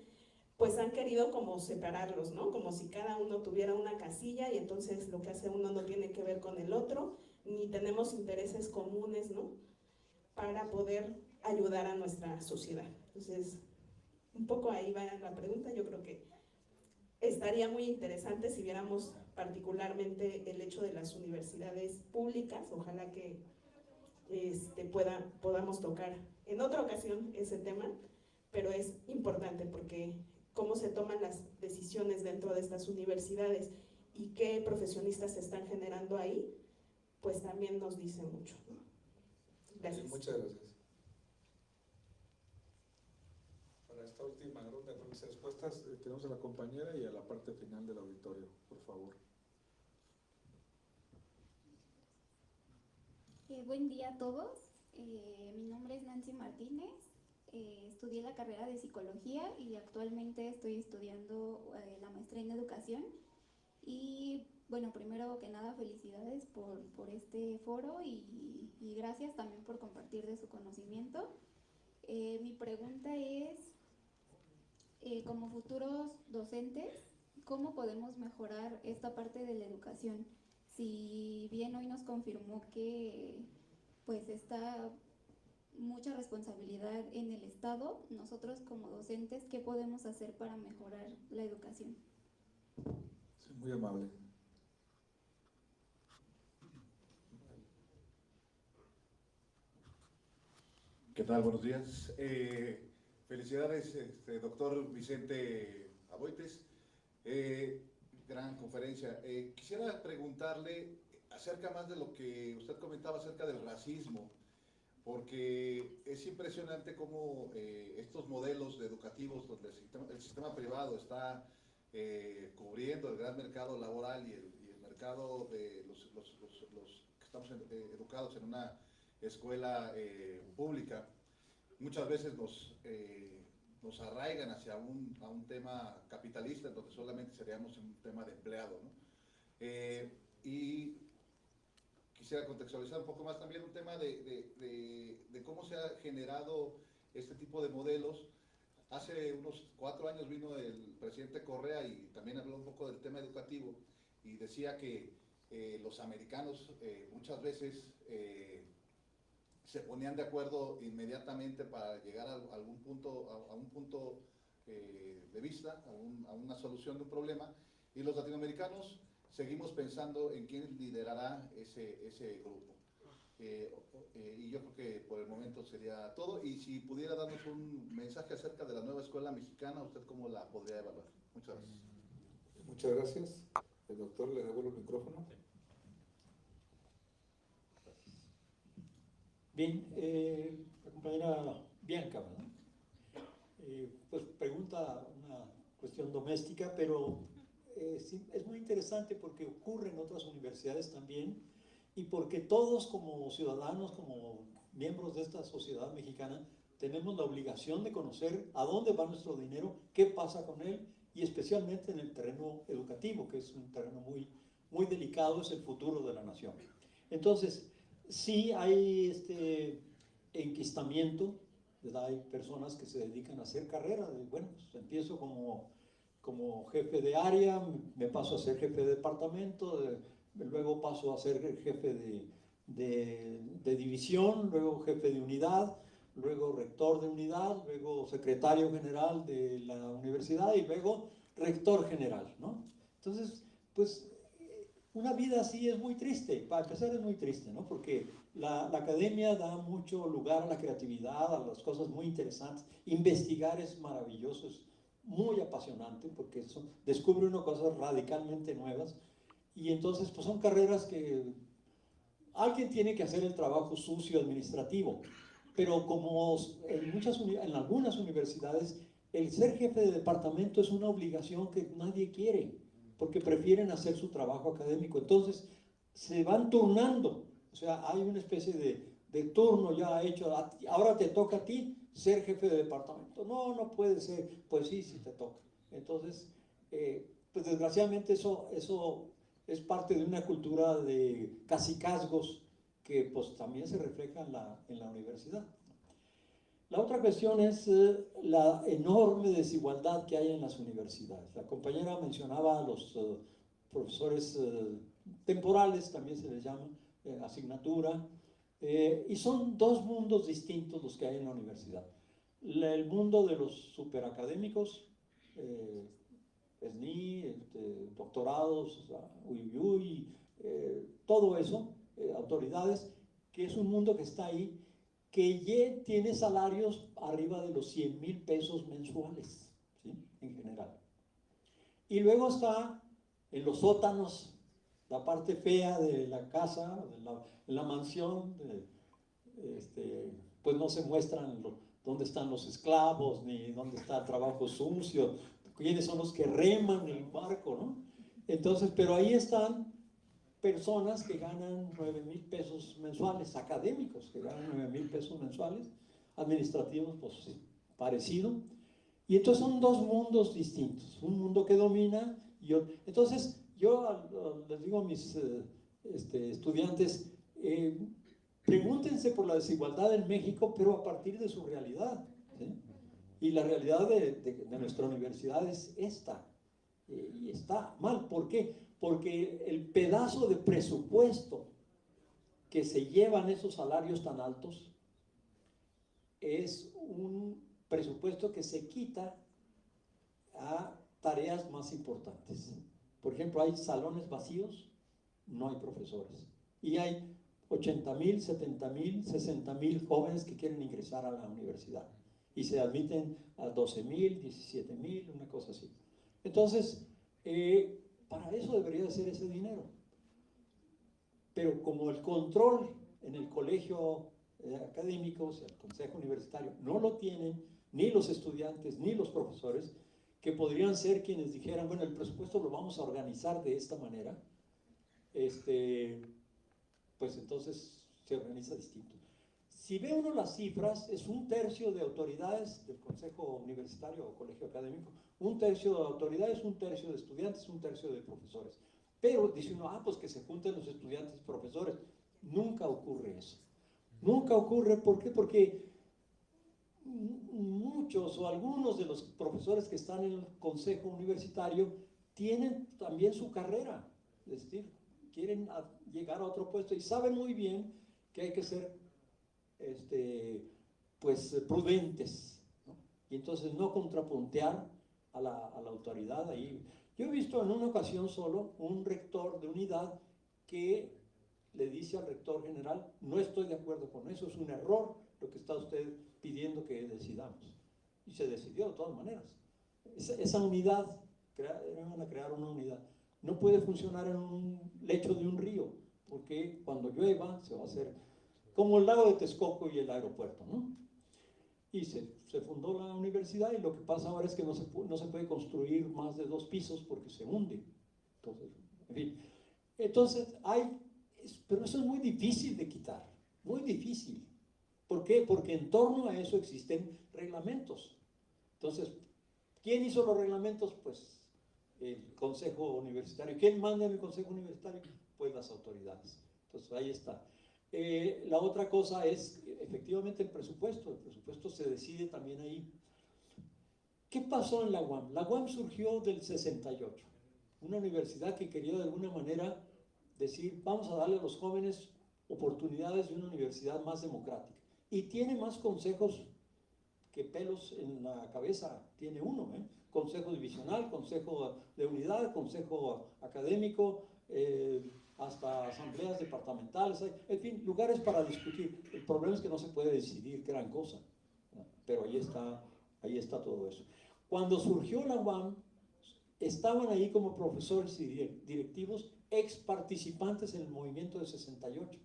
pues han querido como separarlos, ¿no? Como si cada uno tuviera una casilla y entonces lo que hace uno no tiene que ver con el otro, ni tenemos intereses comunes, ¿no?, para poder ayudar a nuestra sociedad. Entonces, un poco ahí va la pregunta. Yo creo que estaría muy interesante si viéramos particularmente el hecho de las universidades públicas. Ojalá que podamos tocar en otra ocasión ese tema, pero es importante porque cómo se toman las decisiones dentro de estas universidades y qué profesionistas se están generando ahí, pues también nos dice mucho, ¿no? Gracias. Muchas gracias. Para esta última ronda de preguntas y respuestas, tenemos a la compañera y a la parte final del auditorio, por favor. Buen día a todos. Mi nombre es Nancy Martínez. Estudié la carrera de psicología y actualmente estoy estudiando la maestría en educación. Y bueno, primero que nada, felicidades por este foro y gracias también por compartir de su conocimiento. Mi pregunta es, como futuros docentes, ¿cómo podemos mejorar esta parte de la educación? Si bien hoy nos confirmó que pues está mucha responsabilidad en el Estado, nosotros como docentes, ¿qué podemos hacer para mejorar la educación? Sí, muy amable. ¿Qué tal? Buenos días. Felicidades, doctor Vicente Aboites. Gran conferencia. Quisiera preguntarle acerca más de lo que usted comentaba acerca del racismo, porque es impresionante cómo estos modelos educativos donde el sistema privado está cubriendo el gran mercado laboral y el mercado de los que estamos educados en una escuela pública, muchas veces nos arraigan hacia a un tema capitalista, donde solamente seríamos un tema de empleado, ¿no? Y quisiera contextualizar un poco más también un tema de cómo se ha generado este tipo de modelos. Hace unos 4 años vino el presidente Correa y también habló un poco del tema educativo y decía que los americanos muchas veces se ponían de acuerdo inmediatamente para llegar a un punto de vista, a una solución de un problema, y los latinoamericanos seguimos pensando en quién liderará ese grupo. Y yo creo que por el momento sería todo, y si pudiera darnos un mensaje acerca de la nueva escuela mexicana, ¿usted cómo la podría evaluar? Muchas gracias. Muchas gracias. El doctor, le devuelvo el micrófono. Bien, la compañera Bianca, ¿verdad? Pues pregunta una cuestión doméstica, pero sí, es muy interesante porque ocurre en otras universidades también y porque todos como ciudadanos, como miembros de esta sociedad mexicana, tenemos la obligación de conocer a dónde va nuestro dinero, qué pasa con él y especialmente en el terreno educativo, que es un terreno muy, muy delicado, es el futuro de la nación. Entonces, sí hay enquistamiento, ¿verdad? Hay personas que se dedican a hacer carrera. Bueno, pues empiezo como jefe de área, me paso a ser jefe de departamento, luego paso a ser jefe de división, luego jefe de unidad, luego rector de unidad, luego secretario general de la universidad y luego rector general, ¿no? Entonces, pues una vida así es muy triste, para empezar es muy triste, ¿no? Porque la academia da mucho lugar a la creatividad, a las cosas muy interesantes. Investigar es maravilloso, es muy apasionante porque descubre uno cosas radicalmente nuevas. Y entonces, pues son carreras que alguien tiene que hacer el trabajo sucio administrativo. Pero como en algunas universidades, el ser jefe de departamento es una obligación que nadie quiere, porque prefieren hacer su trabajo académico. Entonces, se van turnando. O sea, hay una especie de turno ya hecho. Ahora te toca a ti ser jefe de departamento. No, no puede ser. Pues sí, sí te toca. Entonces, pues desgraciadamente eso es parte de una cultura de cacicazgos que pues también se refleja en la universidad. La otra cuestión es la enorme desigualdad que hay en las universidades. La compañera mencionaba a los profesores temporales, también se les llama, asignatura, y son dos mundos distintos los que hay en la universidad. El mundo de los superacadémicos, SNI, doctorados, UIUI, todo eso, autoridades, que es un mundo que está ahí, que ya tiene salarios arriba de los 100,000 pesos mensuales, ¿sí? En general. Y luego está en los sótanos, la parte fea de la casa, de la mansión, pues no se muestran dónde están los esclavos, ni dónde está el trabajo sucio, quiénes son los que reman el barco, ¿no? Entonces, pero ahí están personas que ganan 9,000 pesos mensuales, académicos que ganan 9,000 pesos mensuales, administrativos, pues sí, parecido. Y entonces son dos mundos distintos, un mundo que domina y otro. Entonces, yo les digo a mis estudiantes, pregúntense por la desigualdad en México, pero a partir de su realidad, ¿sí? Y la realidad de nuestra universidad es esta, y está mal. ¿Por qué? Porque el pedazo de presupuesto que se llevan esos salarios tan altos es un presupuesto que se quita a tareas más importantes. Por ejemplo, hay salones vacíos, no hay profesores. Y hay 80,000, 70,000, 60,000 jóvenes que quieren ingresar a la universidad. Y se admiten a 12,000, 17,000, una cosa así. Entonces, para eso debería de ser ese dinero. Pero como el control en el colegio académico, o sea, el consejo universitario, no lo tienen ni los estudiantes ni los profesores, que podrían ser quienes dijeran, bueno, el presupuesto lo vamos a organizar de esta manera, pues entonces se organiza distinto. Si ve uno las cifras, es 1/3 de autoridades del consejo universitario o colegio académico, 1/3 de autoridades, 1/3 de estudiantes, 1/3 de profesores. Pero dice uno, pues que se junten los estudiantes y profesores. Nunca ocurre eso. Nunca ocurre, ¿por qué? Porque muchos o algunos de los profesores que están en el consejo universitario tienen también su carrera, es decir, quieren llegar a otro puesto y saben muy bien que hay que ser pues prudentes, ¿no? Y entonces no contrapuntear a la autoridad ahí. Yo he visto en una ocasión solo un rector de unidad que le dice al rector general, no estoy de acuerdo con eso, es un error lo que está usted pidiendo que decidamos. Y se decidió de todas maneras. Esa unidad, van a crear una unidad, no puede funcionar en un lecho de un río, porque cuando llueva se va a hacer como el lago de Texcoco y el aeropuerto, ¿no? Y se fundó la universidad y lo que pasa ahora es que no se puede construir más de 2 pisos porque se hunde. Entonces, en fin. Entonces, pero eso es muy difícil de quitar, muy difícil. ¿Por qué? Porque en torno a eso existen reglamentos. Entonces, ¿quién hizo los reglamentos? Pues el consejo universitario. ¿Quién manda en el consejo universitario? Pues las autoridades. Entonces, ahí está. La otra cosa es efectivamente el presupuesto se decide también ahí. ¿Qué pasó en la UAM? La UAM surgió del 68, una universidad que quería de alguna manera decir, vamos a darle a los jóvenes oportunidades de una universidad más democrática. Y tiene más consejos que pelos en la cabeza, tiene uno, consejo divisional, consejo de unidad, consejo académico, hasta asambleas departamentales, en fin, lugares para discutir. El problema es que no se puede decidir gran cosa, ¿no? Pero ahí está todo eso. Cuando surgió la UAM, estaban ahí como profesores y directivos ex participantes en el movimiento de 68.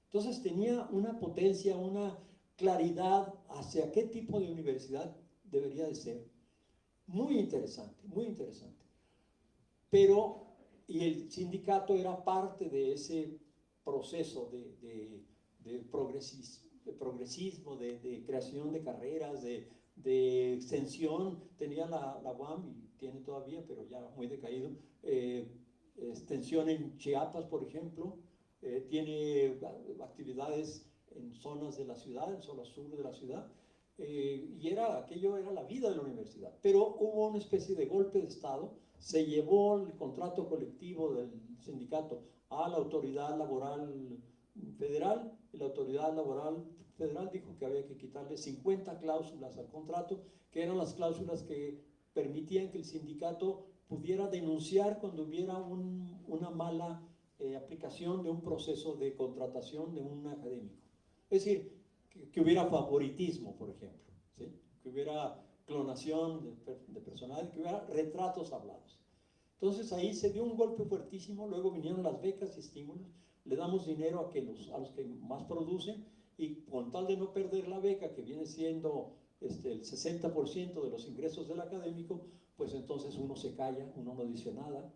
Entonces tenía una potencia, una claridad hacia qué tipo de universidad debería de ser. Muy interesante, muy interesante. Pero, y el sindicato era parte de ese proceso de progresismo, de creación de carreras, de extensión. Tenía la UAM, y tiene todavía, pero ya muy decaído, extensión en Chiapas, por ejemplo. Tiene actividades en zonas de la ciudad, en zona sur de la ciudad, y aquello era la vida de la universidad. Pero hubo una especie de golpe de Estado, se llevó el contrato colectivo del sindicato a la autoridad laboral federal, y la autoridad laboral federal dijo que había que quitarle 50 cláusulas al contrato, que eran las cláusulas que permitían que el sindicato pudiera denunciar cuando hubiera una mala aplicación de un proceso de contratación de un académico. Es decir, que hubiera favoritismo, por ejemplo, ¿sí? Que hubiera clonación de personal, que hubiera retratos hablados. Entonces ahí se dio un golpe fuertísimo, luego vinieron las becas y estímulos, le damos dinero a los que más producen, y con tal de no perder la beca, que viene siendo el 60% de los ingresos del académico, pues entonces uno se calla, uno no dice nada,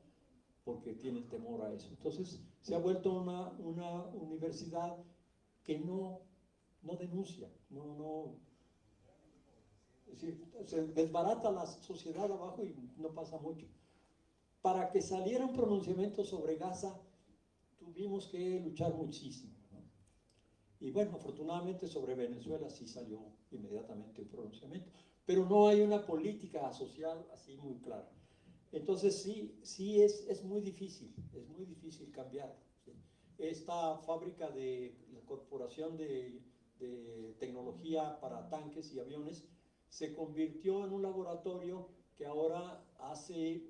porque tiene temor a eso. Entonces se ha vuelto una universidad que no denuncia, es decir, se desbarata la sociedad abajo y no pasa mucho. Para que saliera un pronunciamiento sobre Gaza, tuvimos que luchar muchísimo, ¿no? Y bueno, afortunadamente sobre Venezuela sí salió inmediatamente un pronunciamiento, pero no hay una política social así muy clara. Entonces sí es muy difícil cambiar, ¿sí? Esta fábrica de la Corporación de Tecnología para Tanques y Aviones se convirtió en un laboratorio que ahora hace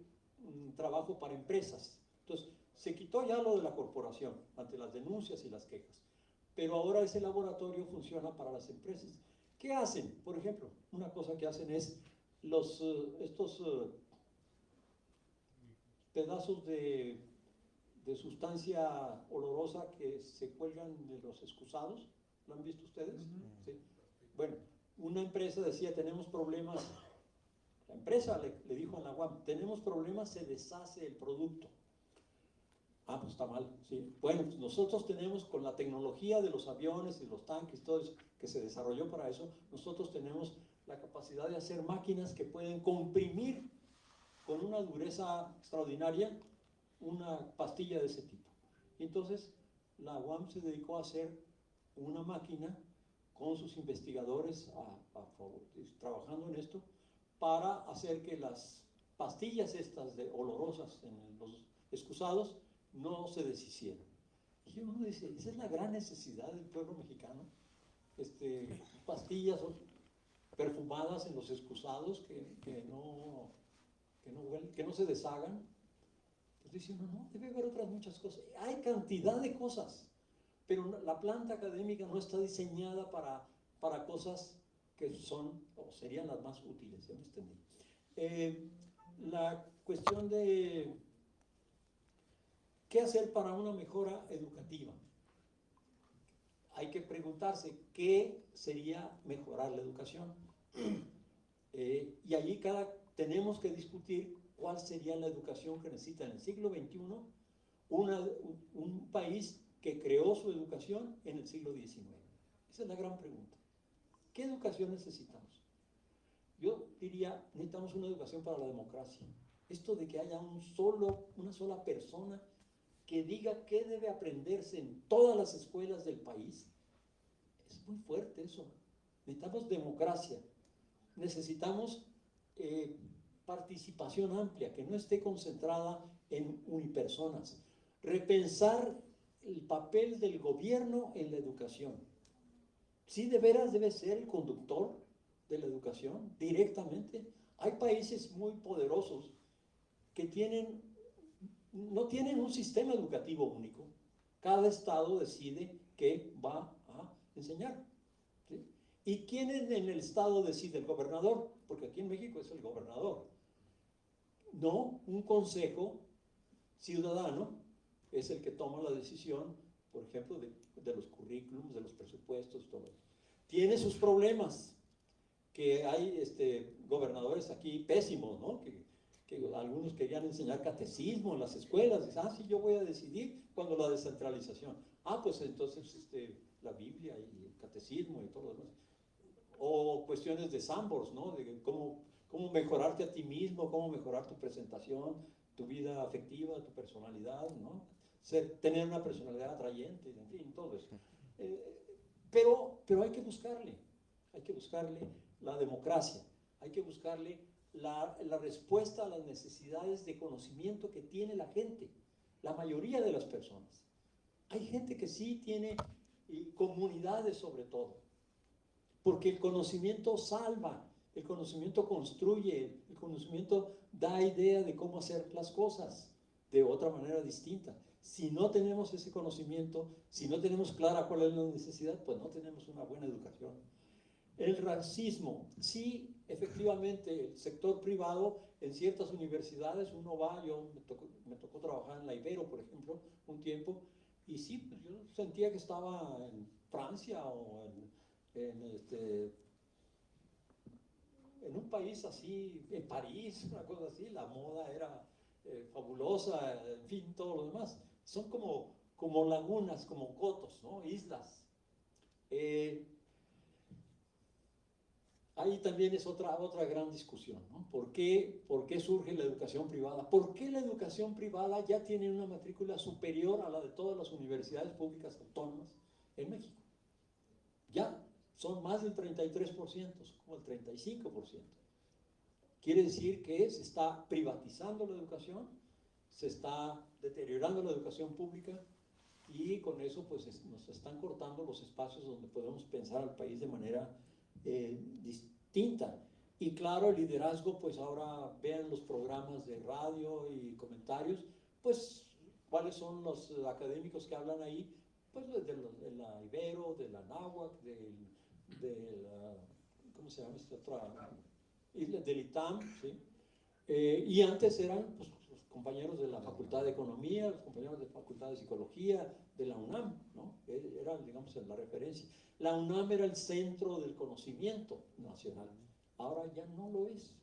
trabajo para empresas. Entonces, se quitó ya lo de la corporación ante las denuncias y las quejas, pero ahora ese laboratorio funciona para las empresas. ¿Qué hacen? Por ejemplo, una cosa que hacen es estos pedazos de sustancia olorosa que se cuelgan de los excusados. ¿Lo han visto ustedes? ¿Sí? Bueno, una empresa decía, tenemos problemas. La empresa le dijo a la UAM, tenemos problemas, se deshace el producto. Ah, pues está mal, sí. Bueno, pues nosotros tenemos, con la tecnología de los aviones y los tanques, todo eso que se desarrolló para eso, nosotros tenemos la capacidad de hacer máquinas que pueden comprimir con una dureza extraordinaria una pastilla de ese tipo. Y entonces la UAM se dedicó a hacer una máquina con sus investigadores trabajando en esto, para hacer que las pastillas estas olorosas en los excusados no se deshicieran. Y uno dice, esa es la gran necesidad del pueblo mexicano, pastillas perfumadas en los excusados que no se deshagan. Pues dice uno, no, debe haber otras muchas cosas. Hay cantidad de cosas, pero la planta académica no está diseñada para cosas que son o serían las más útiles, ya me entendí. La cuestión de qué hacer para una mejora educativa. Hay que preguntarse qué sería mejorar la educación. Y allí tenemos que discutir cuál sería la educación que necesita en el siglo XXI un país que creó su educación en el siglo XIX. Esa es la gran pregunta. ¿Qué educación necesitamos? Yo diría, necesitamos una educación para la democracia. Esto de que haya una sola persona que diga qué debe aprenderse en todas las escuelas del país, es muy fuerte eso. Necesitamos democracia. Necesitamos participación amplia, que no esté concentrada en unipersonas. Repensar el papel del gobierno en la educación. Sí, de veras debe ser el conductor de la educación directamente, Hay países muy poderosos que no tienen un sistema educativo único. Cada estado decide qué va a enseñar. ¿Sí? ¿Y quién en el estado decide? El gobernador, porque aquí en México es el gobernador. No, un consejo ciudadano es el que toma la decisión, por ejemplo, de los currículums, de los presupuestos, todo eso. Tiene sus problemas, que hay gobernadores aquí pésimos, ¿no? Que algunos querían enseñar catecismo en las escuelas. Dicen, sí, yo voy a decidir cuando la descentralización. Pues entonces la Biblia y el catecismo y todo lo demás. O cuestiones de Sambors, ¿no? De cómo mejorarte a ti mismo, cómo mejorar tu presentación, tu vida afectiva, tu personalidad, ¿no? Tener una personalidad atrayente, en fin, todo eso. Pero hay que buscarle la democracia, hay que buscarle la respuesta a las necesidades de conocimiento que tiene la gente, la mayoría de las personas. Hay gente que sí tiene, y comunidades sobre todo, porque el conocimiento salva, el conocimiento construye, el conocimiento da idea de cómo hacer las cosas de otra manera distinta. Si no tenemos ese conocimiento, si no tenemos clara cuál es la necesidad, pues no tenemos una buena educación. El racismo, sí, efectivamente, el sector privado, en ciertas universidades uno va, me tocó trabajar en la Ibero, por ejemplo, un tiempo, y sí, pues yo sentía que estaba en Francia o en un país así, en París, una cosa así, la moda era fabulosa, en fin, todo lo demás. Son como lagunas, como cotos, ¿no? Islas. Ahí también es otra gran discusión, ¿no? ¿Por qué surge la educación privada? ¿Por qué la educación privada ya tiene una matrícula superior a la de todas las universidades públicas autónomas en México? Ya son más del 33%, como el 35%. Quiere decir que se está privatizando la educación, se está deteriorando la educación pública y con eso pues nos están cortando los espacios donde podemos pensar al país de manera distinta. Y claro, el liderazgo, pues ahora vean los programas de radio y comentarios, pues cuáles son los académicos que hablan ahí, pues de la Ibero, de la Náhuac, ¿cómo se llama esta otra? Del ITAM, ¿sí? Y antes eran pues, los compañeros de la Facultad de Economía, los compañeros de la Facultad de Psicología, de la UNAM, ¿no? Era, digamos, la referencia. La UNAM era el centro del conocimiento nacional. Ahora ya no lo es.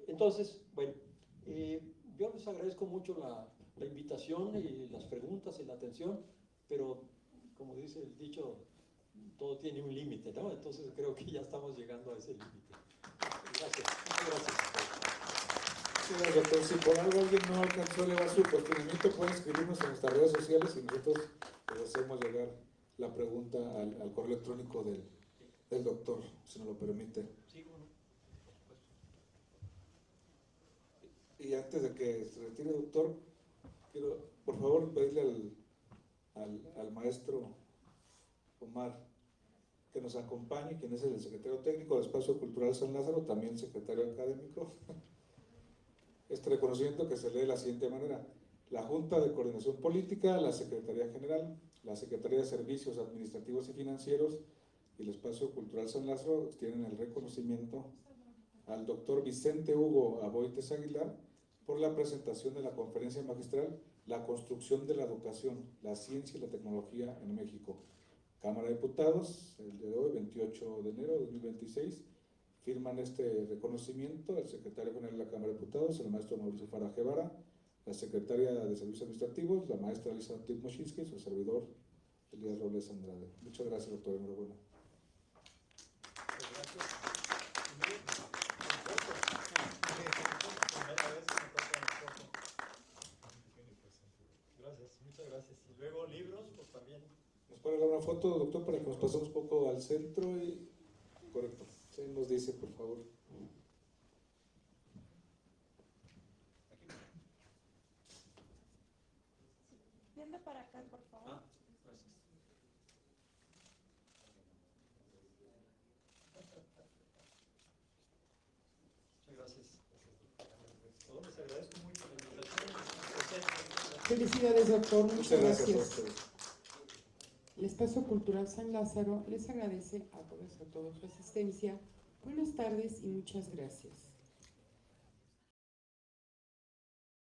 Entonces, bueno, yo les agradezco mucho la invitación y las preguntas y la atención, pero como dice el dicho, todo tiene un límite, ¿no? Entonces creo que ya estamos llegando a ese límite. Gracias. Muchas gracias. Gracias, doctor. Si por algo alguien no alcanzó a elevar su cuestionamiento, pueden escribirnos en nuestras redes sociales y nosotros les hacemos llegar la pregunta al correo electrónico del doctor, si nos lo permite. Sí, bueno. Y antes de que se retire, doctor, quiero por favor pedirle al maestro Omar que nos acompañe, quien es el secretario técnico del Espacio Cultural San Lázaro, también secretario académico. Este reconocimiento que se lee de la siguiente manera: la Junta de Coordinación Política, la Secretaría General, la Secretaría de Servicios Administrativos y Financieros y el Espacio Cultural San Lázaro tienen el reconocimiento al doctor Vicente Hugo Aboites Aguilar por la presentación de la conferencia magistral La construcción de la educación, la ciencia y la tecnología en México. Cámara de Diputados, el día de hoy, 28 de enero de 2026, firman este reconocimiento el secretario general de la Cámara de Diputados, el maestro Mauricio Fara Guevara, la secretaria de Servicios Administrativos, la maestra Elisa Titmoshinsky, su servidor, Elías Robles Andrade. Muchas gracias, doctor. Enhorabuena. Gracias, muchas gracias. Y luego libros, pues también. ¿Nos puede dar una foto, doctor, para que nos pasemos un poco al centro? Correcto. Sí, nos dice, por favor. Viendo para acá, por favor. Gracias. Gracias. No, les agradezco mucho la invitación. Felicidades, doctor. Muchas Muchas gracias a gracias. ustedes. El Espacio Cultural San Lázaro les agradece a todos su asistencia. Buenas tardes y muchas gracias.